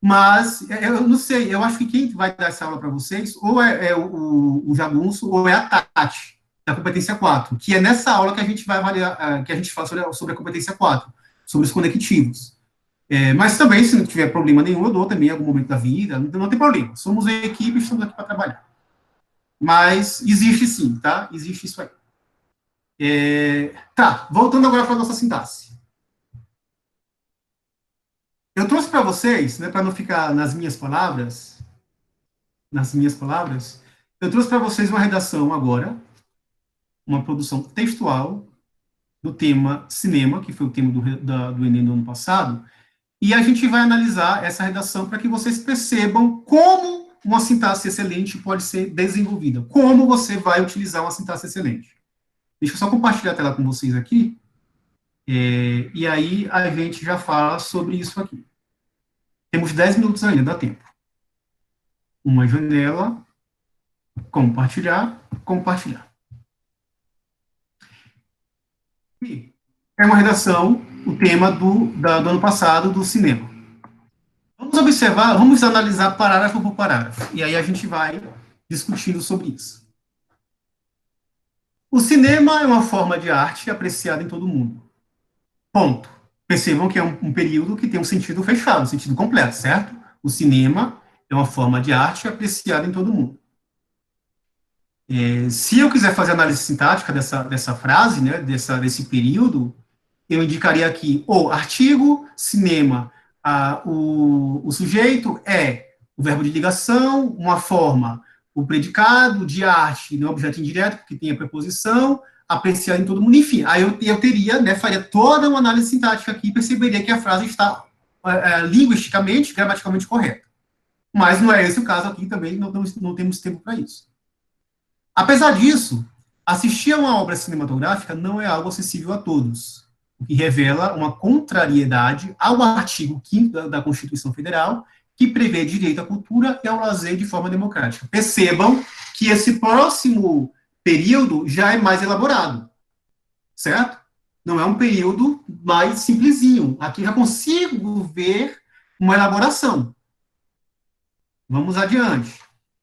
Mas, eu não sei, eu acho que quem vai dar essa aula para vocês, ou é o Jagunço, ou é a Tati, da competência 4, que é nessa aula que a gente vai avaliar, que a gente fala sobre a competência 4, sobre os conectivos. Mas também, se não tiver problema nenhum, eu dou também em algum momento da vida, não tem problema. Somos uma equipe e estamos aqui para trabalhar. Mas existe sim, tá? Existe isso aí. Voltando agora para a nossa sintaxe. Eu trouxe para vocês, né, para não ficar nas minhas palavras, eu trouxe para vocês uma redação agora, uma produção textual do tema cinema, que foi o tema do Enem do ano passado, e a gente vai analisar essa redação para que vocês percebam como uma sintaxe excelente pode ser desenvolvida, como você vai utilizar uma sintaxe excelente. Deixa eu só compartilhar a tela com vocês aqui, e aí a gente já fala sobre isso aqui. Temos 10 minutos ainda, dá tempo. Uma janela, compartilhar. E é uma redação, o tema do ano passado, do cinema. Vamos observar, vamos analisar parágrafo por parágrafo, e aí a gente vai discutindo sobre isso. O cinema é uma forma de arte apreciada em todo mundo. Ponto. Percebam que é um período que tem um sentido fechado, um sentido completo, certo? O cinema é uma forma de arte apreciada em todo mundo. Se eu quiser fazer análise sintática dessa frase, né, desse período, eu indicaria aqui o artigo, cinema, o sujeito é o verbo de ligação, uma forma, o predicado, de arte, no objeto indireto, porque tem a preposição, apreciar em todo mundo, enfim, aí eu teria, né, faria toda uma análise sintática aqui e perceberia que a frase está linguisticamente, gramaticalmente correta. Mas não é esse o caso aqui também, não temos tempo para isso. Apesar disso, assistir a uma obra cinematográfica não é algo acessível a todos, o que revela uma contrariedade ao artigo 5º da Constituição Federal, que prevê direito à cultura e ao lazer de forma democrática. Percebam que esse próximo período já é mais elaborado, certo? Não é um período mais simplesinho. Aqui já consigo ver uma elaboração. Vamos adiante.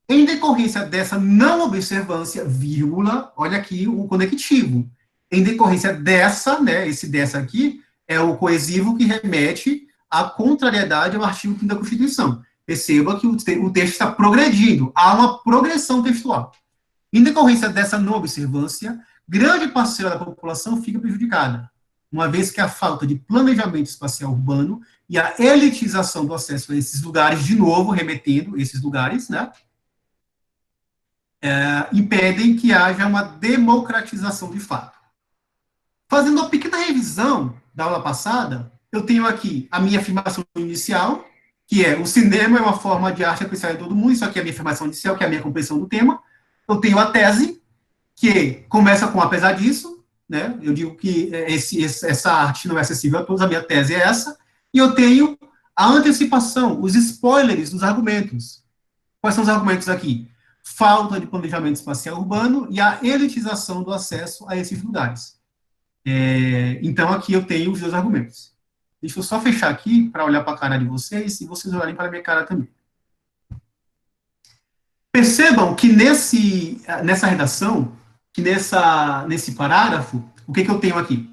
Em decorrência dessa não observância, vírgula, olha aqui o conectivo. Em decorrência dessa, né, esse dessa aqui, é o coesivo que remete à contrariedade ao artigo 5º da Constituição. Perceba que o texto está progredindo, há uma progressão textual. Em decorrência dessa não observância, grande parcela da população fica prejudicada, uma vez que a falta de planejamento espacial urbano e a elitização do acesso a esses lugares, de novo, remetendo esses lugares, né, impedem que haja uma democratização de fato. Fazendo uma pequena revisão da aula passada, eu tenho aqui a minha afirmação inicial, que é: o cinema é uma forma de arte apreciada em todo mundo. Isso aqui é a minha afirmação inicial, que é a minha compreensão do tema. Eu tenho a tese, que começa com apesar disso, né? Eu digo que essa arte não é acessível a todos, a minha tese é essa. E eu tenho a antecipação, os spoilers dos argumentos. Quais são os argumentos aqui? Falta de planejamento espacial urbano e a elitização do acesso a esses lugares. Então, aqui eu tenho os dois argumentos. Deixa eu só fechar aqui para olhar para a cara de vocês e vocês olharem para a minha cara também. Percebam que nessa redação, que nesse parágrafo, o que eu tenho aqui?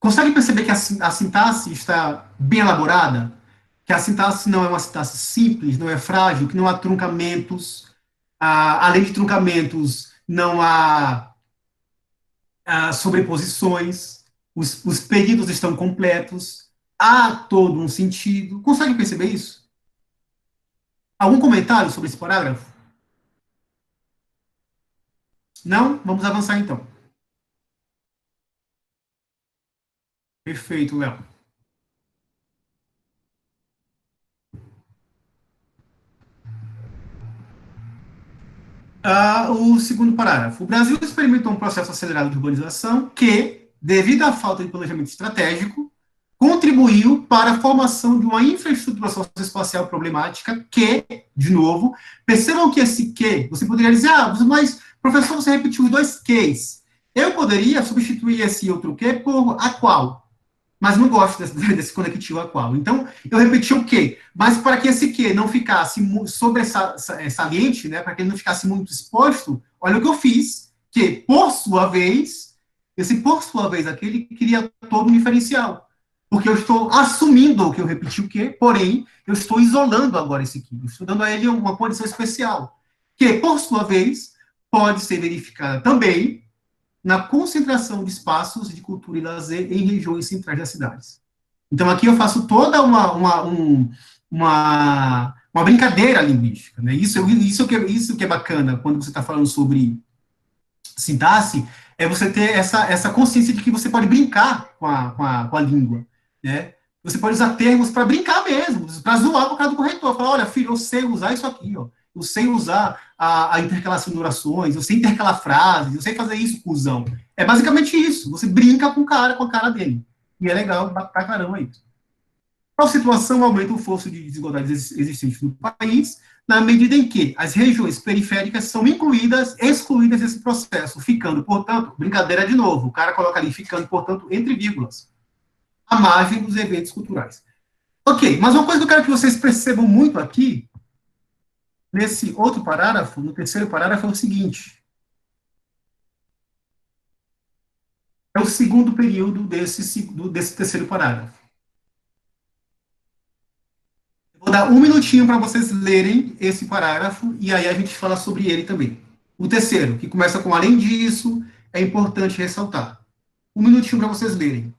Consegue perceber que a sintaxe está bem elaborada? Que a sintaxe não é uma sintaxe simples, não é frágil, que não há truncamentos. Além de truncamentos, não há sobreposições, os períodos estão completos, há todo um sentido. Consegue perceber isso? Algum comentário sobre esse parágrafo? Não? Vamos avançar então. Perfeito, Léo. O segundo parágrafo. O Brasil experimentou um processo acelerado de urbanização que, devido à falta de planejamento estratégico, contribuiu para a formação de uma infraestrutura socioespacial problemática que, de novo, percebam que esse que, você poderia dizer, mas, professor, você repetiu os dois ques. Eu poderia substituir esse outro que por a qual, mas não gosto desse conectivo a qual. Então, eu repeti o que, mas para que esse que não ficasse saliente, né, para que ele não ficasse muito exposto, olha o que eu fiz, que, por sua vez, aqui, ele cria todo um diferencial. Porque eu estou assumindo que eu repeti o quê, porém, eu estou isolando agora esse aqui. Estou dando a ele uma condição especial, que, por sua vez, pode ser verificada também na concentração de espaços de cultura e lazer em regiões centrais das cidades. Então, aqui eu faço toda uma brincadeira linguística. Né? Isso que é bacana quando você está falando sobre sintaxe, é você ter essa consciência de que você pode brincar com a língua. Né? Você pode usar termos para brincar mesmo, para zoar com o cara do corretor. Falar, olha, filho, eu sei usar isso aqui, ó. Eu sei usar a intercalação de orações, eu sei intercalar frases, eu sei fazer isso, cuzão. É basicamente isso. Você brinca com a cara dele. E é legal pra caramba isso. A situação aumenta o fosso de desigualdades existentes no país, na medida em que as regiões periféricas são excluídas desse processo, ficando, portanto, brincadeira de novo, o cara coloca ali, ficando, portanto, entre vírgulas, à margem dos eventos culturais. Ok, mas uma coisa que eu quero que vocês percebam muito aqui, nesse outro parágrafo, no terceiro parágrafo, é o seguinte. É o segundo período desse terceiro parágrafo. Eu vou dar um minutinho para vocês lerem esse parágrafo, e aí a gente fala sobre ele também. O terceiro, que começa com além disso, é importante ressaltar. Um minutinho para vocês lerem.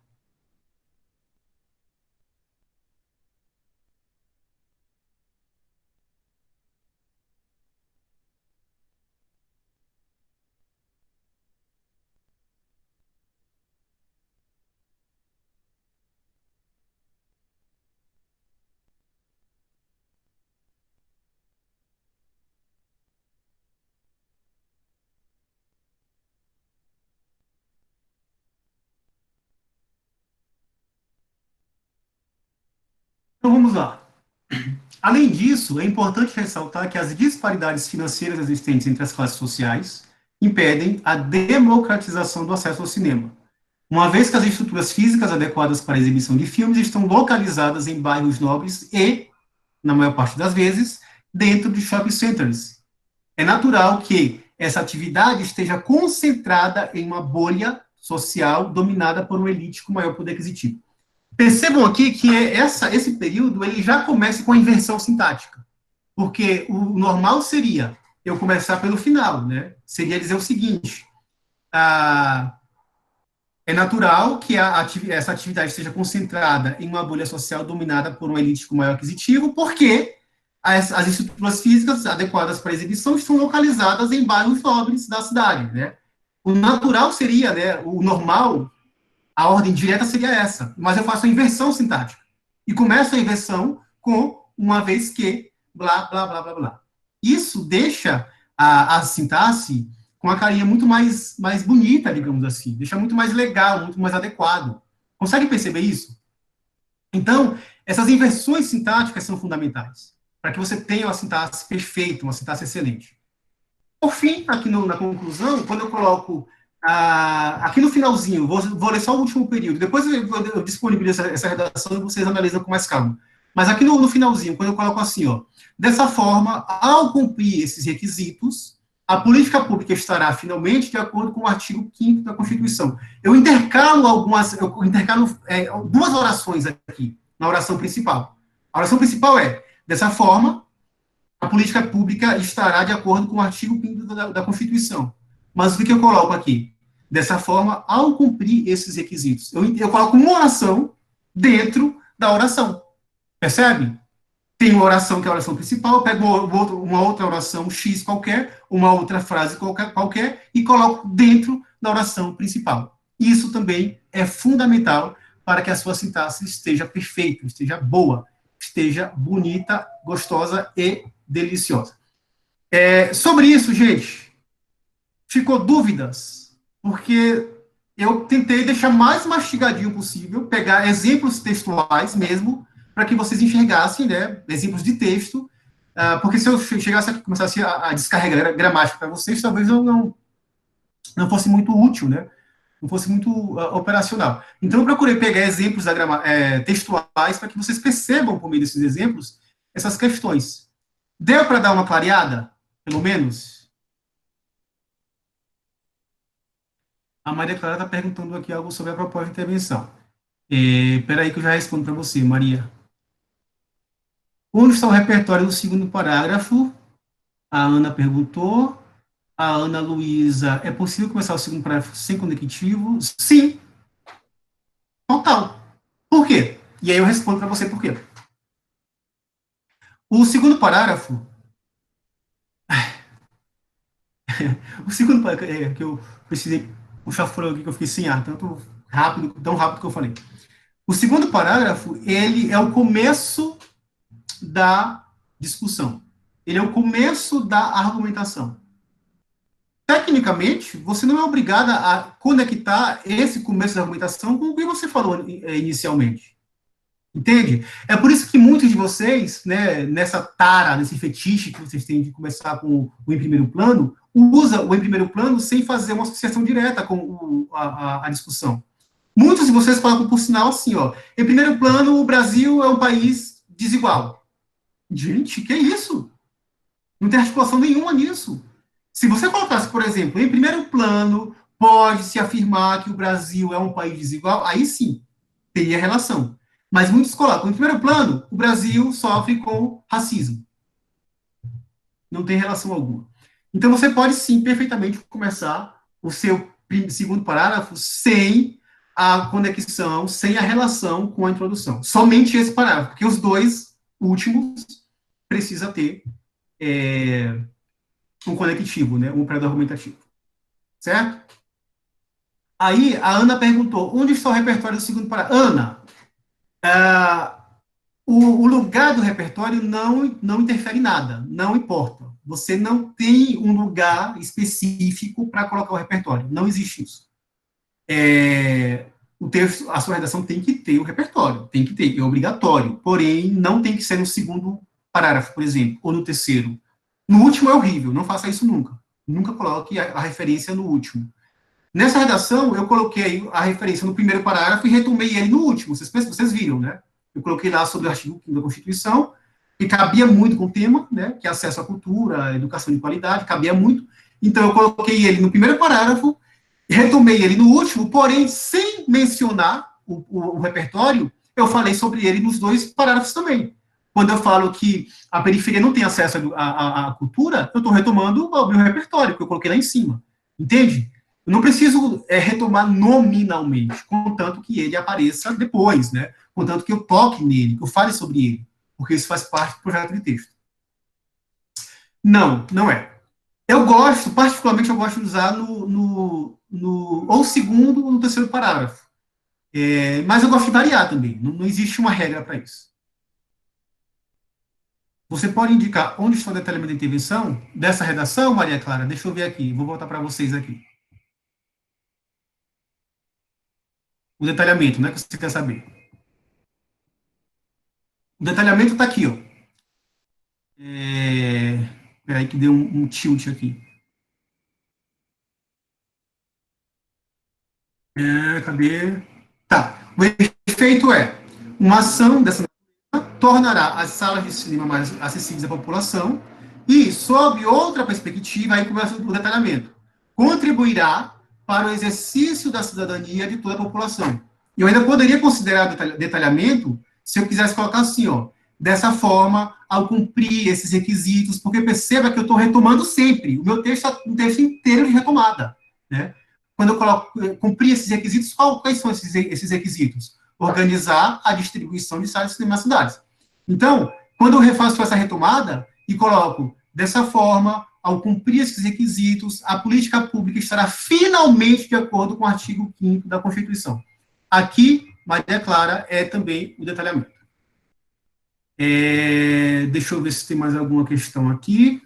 Então vamos lá. Além disso, é importante ressaltar que as disparidades financeiras existentes entre as classes sociais impedem a democratização do acesso ao cinema, uma vez que as estruturas físicas adequadas para a exibição de filmes estão localizadas em bairros nobres e, na maior parte das vezes, dentro de shopping centers. É natural que essa atividade esteja concentrada em uma bolha social dominada por uma elite com maior poder aquisitivo. Percebam aqui que esse período ele já começa com a inversão sintática, porque o normal seria eu começar pelo final, né? Seria dizer o seguinte: é natural que essa atividade esteja concentrada em uma bolha social dominada por uma elite com maior aquisitivo, porque as estruturas físicas adequadas para a exibição estão localizadas em bairros nobres da cidade, né? O natural seria, né, o normal, a ordem direta seria essa, mas eu faço a inversão sintática. E começo a inversão com uma vez que, blá, blá, blá, blá, blá. Isso deixa a sintaxe com uma carinha muito mais bonita, digamos assim. Deixa muito mais legal, muito mais adequado. Consegue perceber isso? Então, essas inversões sintáticas são fundamentais, para que você tenha uma sintaxe perfeita, uma sintaxe excelente. Por fim, aqui na conclusão, quando eu coloco aqui no finalzinho, vou ler só o último período, depois eu disponibilizo essa redação e vocês analisam com mais calma. Mas aqui no finalzinho, quando eu coloco assim, ó, dessa forma, ao cumprir esses requisitos, a política pública estará finalmente de acordo com o artigo 5º da Constituição. Eu intercalo duas orações aqui, na oração principal. A oração principal é, dessa forma, a política pública estará de acordo com o artigo 5º da Constituição. Mas o que eu coloco aqui? Dessa forma, ao cumprir esses requisitos. Eu coloco uma oração dentro da oração. Percebe? Tem uma oração que é a oração principal, eu pego uma outra oração X qualquer, uma outra frase qualquer, e coloco dentro da oração principal. Isso também é fundamental para que a sua sintaxe esteja perfeita, esteja boa, esteja bonita, gostosa e deliciosa. Sobre isso, gente, ficou dúvidas? Porque eu tentei deixar mais mastigadinho possível, pegar exemplos textuais mesmo, para que vocês enxergassem, né, exemplos de texto, porque se eu chegasse aqui e começasse a descarregar gramática para vocês, talvez eu não fosse muito útil, né, não fosse muito operacional. Então, eu procurei pegar exemplos textuais para que vocês percebam, por meio desses exemplos, essas questões. Deu para dar uma clareada, pelo menos? A Maria Clara está perguntando aqui algo sobre a proposta de intervenção. Espera aí que eu já respondo para você, Maria. Onde está o repertório do segundo parágrafo? A Ana perguntou. A Ana Luísa, é possível começar o segundo parágrafo sem conectivo? Sim. Total. Por quê? E aí eu respondo para você por quê. O segundo parágrafo... o segundo parágrafo, que eu precisei puxar fora aqui, que eu fiquei sem ar, tão rápido que eu falei. O segundo parágrafo, ele é o começo da discussão. Ele é o começo da argumentação. Tecnicamente, você não é obrigada a conectar esse começo da argumentação com o que você falou inicialmente. Entende? É por isso que muitos de vocês, né, nesse fetiche que vocês têm de começar com o em primeiro plano, usa o em primeiro plano sem fazer uma associação direta com a discussão. Muitos de vocês colocam por sinal assim, ó, em primeiro plano, o Brasil é um país desigual. Gente, que isso? Não tem articulação nenhuma nisso. Se você colocasse, por exemplo, em primeiro plano, pode-se afirmar que o Brasil é um país desigual, aí sim, teria relação. Mas muitos colocam, em primeiro plano, o Brasil sofre com racismo. Não tem relação alguma. Então, você pode sim, perfeitamente, começar o seu segundo parágrafo sem a conexão, sem a relação com a introdução. Somente esse parágrafo, porque os dois últimos precisa ter um conectivo, né, um pré-argumentativo. Certo? Aí, a Ana perguntou, onde está o repertório do segundo parágrafo? Ana, o lugar do repertório não interfere em nada, não importa. Você não tem um lugar específico para colocar o repertório, não existe isso. O texto, a sua redação tem que ter o repertório, tem que ter, é obrigatório, porém, não tem que ser no segundo parágrafo, por exemplo, ou no terceiro. No último é horrível, não faça isso nunca. Nunca coloque a referência no último. Nessa redação, eu coloquei a referência no primeiro parágrafo e retomei ele no último, vocês viram, né? Eu coloquei lá sobre o artigo 5º da Constituição, que cabia muito com o tema, né, que é acesso à cultura, à educação de qualidade, cabia muito. Então, eu coloquei ele no primeiro parágrafo retomei ele no último, porém, sem mencionar o repertório, eu falei sobre ele nos 2 parágrafos também. Quando eu falo que a periferia não tem acesso à cultura, eu estou retomando o meu repertório, que eu coloquei lá em cima. Entende? Eu não preciso retomar nominalmente, contanto que ele apareça depois, né? Contanto que eu toque nele, que eu fale sobre ele, porque isso faz parte do projeto de texto. Não, não é. Eu gosto, particularmente, eu gosto de usar ou segundo ou no terceiro parágrafo. Mas eu gosto de variar também. Não existe uma regra para isso. Você pode indicar onde está o detalhamento da intervenção dessa redação, Maria Clara? Deixa eu ver aqui. Vou voltar para vocês aqui. O detalhamento, né? Que você quer saber. O detalhamento está aqui, ó. Peraí que deu um tilt aqui. Cadê? Tá. O efeito é uma ação dessa tornará as salas de cinema mais acessíveis à população e, sob outra perspectiva, aí começa o detalhamento, contribuirá para o exercício da cidadania de toda a população. Eu ainda poderia considerar detalhamento se eu quisesse colocar assim, ó, dessa forma, ao cumprir esses requisitos, porque perceba que eu estou retomando sempre, o meu texto é um texto inteiro de retomada, né? Quando eu coloco cumprir esses requisitos, quais são esses requisitos? Organizar a distribuição de salas de cinema nas cidades. Então, quando eu refaço essa retomada e coloco dessa forma, ao cumprir esses requisitos, a política pública estará finalmente de acordo com o artigo 5º da Constituição. Aqui, Maria Clara, é também o detalhamento. Deixa eu ver se tem mais alguma questão aqui.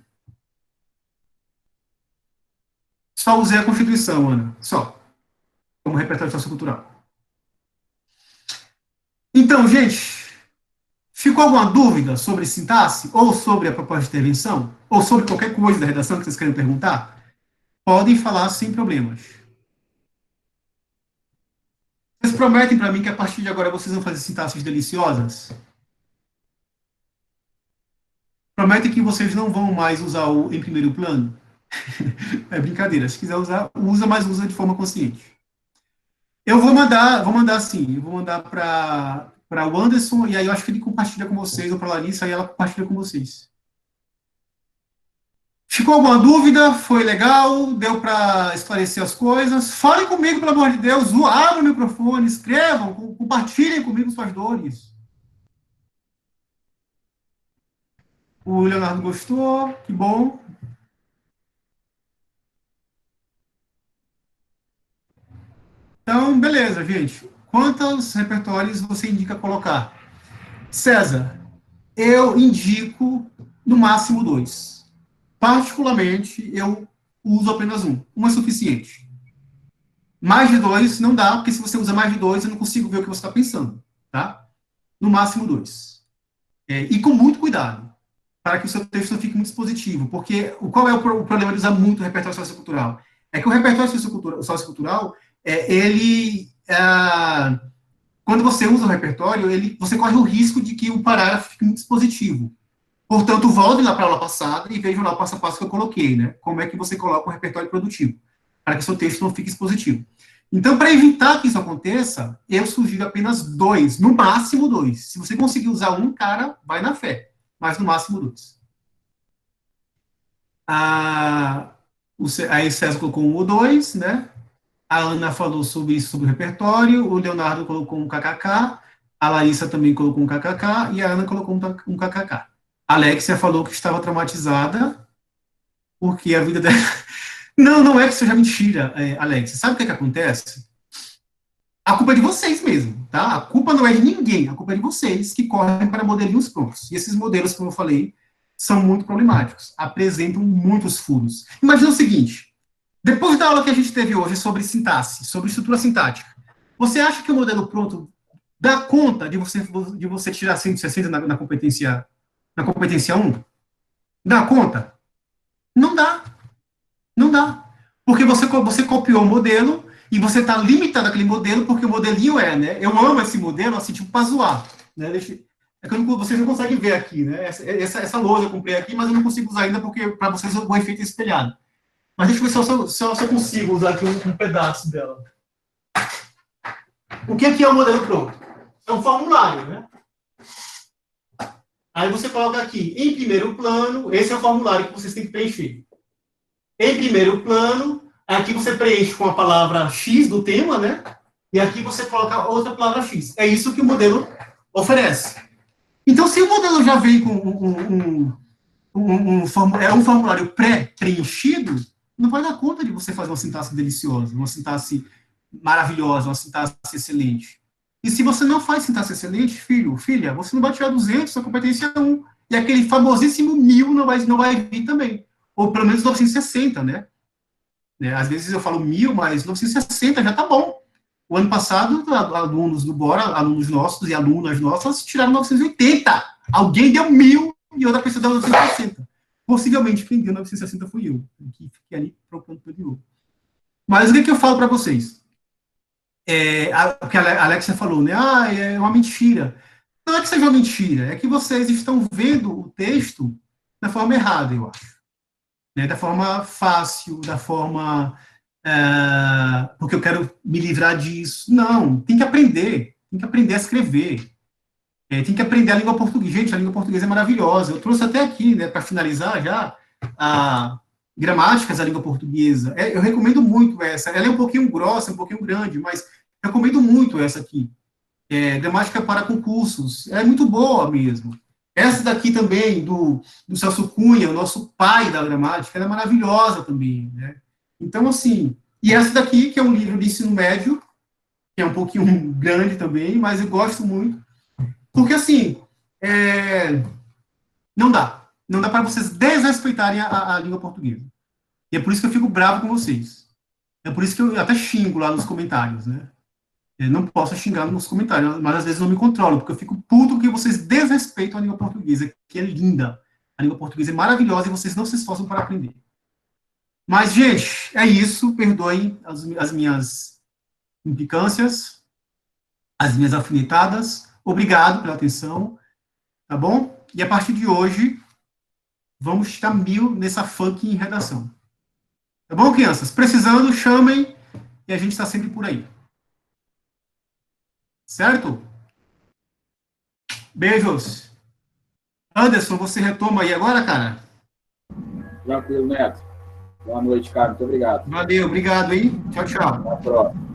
Só usei a Constituição, Ana. Só. Como repertório sociocultural. Então, gente, ficou alguma dúvida sobre sintaxe? Ou sobre a proposta de intervenção? Ou sobre qualquer coisa da redação que vocês querem perguntar? Podem falar sem problemas. Vocês prometem para mim que a partir de agora vocês vão fazer sintaxes deliciosas? Prometem que vocês não vão mais usar o em primeiro plano? É brincadeira. Se quiser usar, usa, mas usa de forma consciente. Eu vou mandar sim. Eu vou mandar para o Anderson, e aí eu acho que ele compartilha com vocês, ou para a Larissa, e ela compartilha com vocês. Ficou alguma dúvida? Foi legal? Deu para esclarecer as coisas? Falem comigo, pelo amor de Deus. Abram o microfone, escrevam, compartilhem comigo suas dores. O Leonardo gostou, que bom. Então, beleza, gente. Quantos repertórios você indica colocar? César, eu indico no máximo 2. Particularmente, eu uso apenas um. Um é suficiente. Mais de 2 não dá, porque se você usa mais de 2, eu não consigo ver o que você está pensando, tá? No máximo 2. E com muito cuidado, para que o seu texto não fique muito expositivo, porque qual é o problema de usar muito o repertório sociocultural? É que o repertório sociocultural, quando você usa o repertório, você corre o risco de que o parágrafo fique muito expositivo. Portanto, volte lá para a aula passada e vejam lá o passo a passo que eu coloquei, né? Como é que você coloca um repertório produtivo, para que o seu texto não fique expositivo. Então, para evitar que isso aconteça, eu sugiro apenas 2, no máximo 2. Se você conseguir usar um, cara, vai na fé, mas no máximo 2. Aí o César colocou 1 ou 2, né? A Ana falou sobre isso, sobre o repertório, o Leonardo colocou um kkk, a Larissa também colocou um kkk, e a Ana colocou um kkk. A Alexia falou que estava traumatizada, porque a vida dela... Não é que seja mentira, Alexia. Sabe o que acontece? A culpa é de vocês mesmo, tá? A culpa não é de ninguém, a culpa é de vocês que correm para modelinhos prontos. E esses modelos, como eu falei, são muito problemáticos, apresentam muitos furos. Imagina o seguinte, depois da aula que a gente teve hoje sobre sintaxe, sobre estrutura sintática, você acha que o modelo pronto dá conta de você tirar 160 na competência 1? Dá conta? Não dá. Não dá. Porque você copiou o modelo e você está limitado àquele modelo porque o modelinho né? Eu amo esse modelo, assim, tipo, para zoar. Né? É que vocês não conseguem ver aqui, né? Essa lousa eu comprei aqui, mas eu não consigo usar ainda porque para vocês o efeito é espelhado. Mas deixa eu ver se eu consigo usar aqui um pedaço dela. O que aqui é o modelo pronto? É um formulário, né? Aí você coloca aqui, em primeiro plano, esse é o formulário que vocês têm que preencher. Em primeiro plano, aqui você preenche com a palavra X do tema, né? E aqui você coloca outra palavra X. É isso que o modelo oferece. Então, se o modelo já vem com um formulário pré-preenchido, não vai dar conta de você fazer uma sintaxe deliciosa, uma sintaxe maravilhosa, uma sintaxe excelente. E se você não faz sintaxe excelente, filha, você não vai tirar 200, sua competência é 1. E aquele famosíssimo 1000 não vai vir também. Ou pelo menos 960, né? Às vezes eu falo 1000, mas 960 já tá bom. O ano passado, alunos do Bora, alunos nossos e alunas nossas, tiraram 980. Alguém deu 1000 e outra pessoa deu 960. Possivelmente, quem deu 960 fui eu, que fiquei ali procurando de novo. Mas o que eu falo para vocês? O que a Alexia falou, né? É uma mentira. Não é que seja uma mentira, é que vocês estão vendo o texto da forma errada, eu acho. Da forma fácil, da forma... porque eu quero me livrar disso. Não, tem que aprender a escrever. Tem que aprender a língua portuguesa. Gente, a língua portuguesa é maravilhosa. Eu trouxe até aqui, né, para finalizar já, a gramáticas da língua portuguesa. Eu recomendo muito essa. Ela é um pouquinho grossa, um pouquinho grande, mas eu recomendo muito essa aqui. Gramática para concursos. É muito boa mesmo. Essa daqui também, do Celso Cunha, o nosso pai da gramática, ela é maravilhosa também, né? Então, assim, e essa daqui, que é um livro de ensino médio, que é um pouquinho grande também, mas eu gosto muito, porque, assim, não dá para vocês desrespeitarem a língua portuguesa. E é por isso que eu fico bravo com vocês. É por isso que eu até xingo lá nos comentários, né? Eu não posso xingar nos comentários, mas às vezes não me controlo, porque eu fico puto porque vocês desrespeitam a língua portuguesa, que é linda. A língua portuguesa é maravilhosa e vocês não se esforçam para aprender. Mas, gente, é isso. Perdoem as minhas implicâncias, as minhas alfinetadas. Obrigado pela atenção, tá bom? E a partir de hoje, vamos estar 1000 nessa fucking redação. Tá bom, crianças? Precisando, chamem e a gente está sempre por aí. Certo? Beijos. Anderson, você retoma aí agora, cara? Tranquilo, Neto. Boa noite, cara. Muito obrigado. Valeu, obrigado, hein? Tchau, tchau. Até a próxima.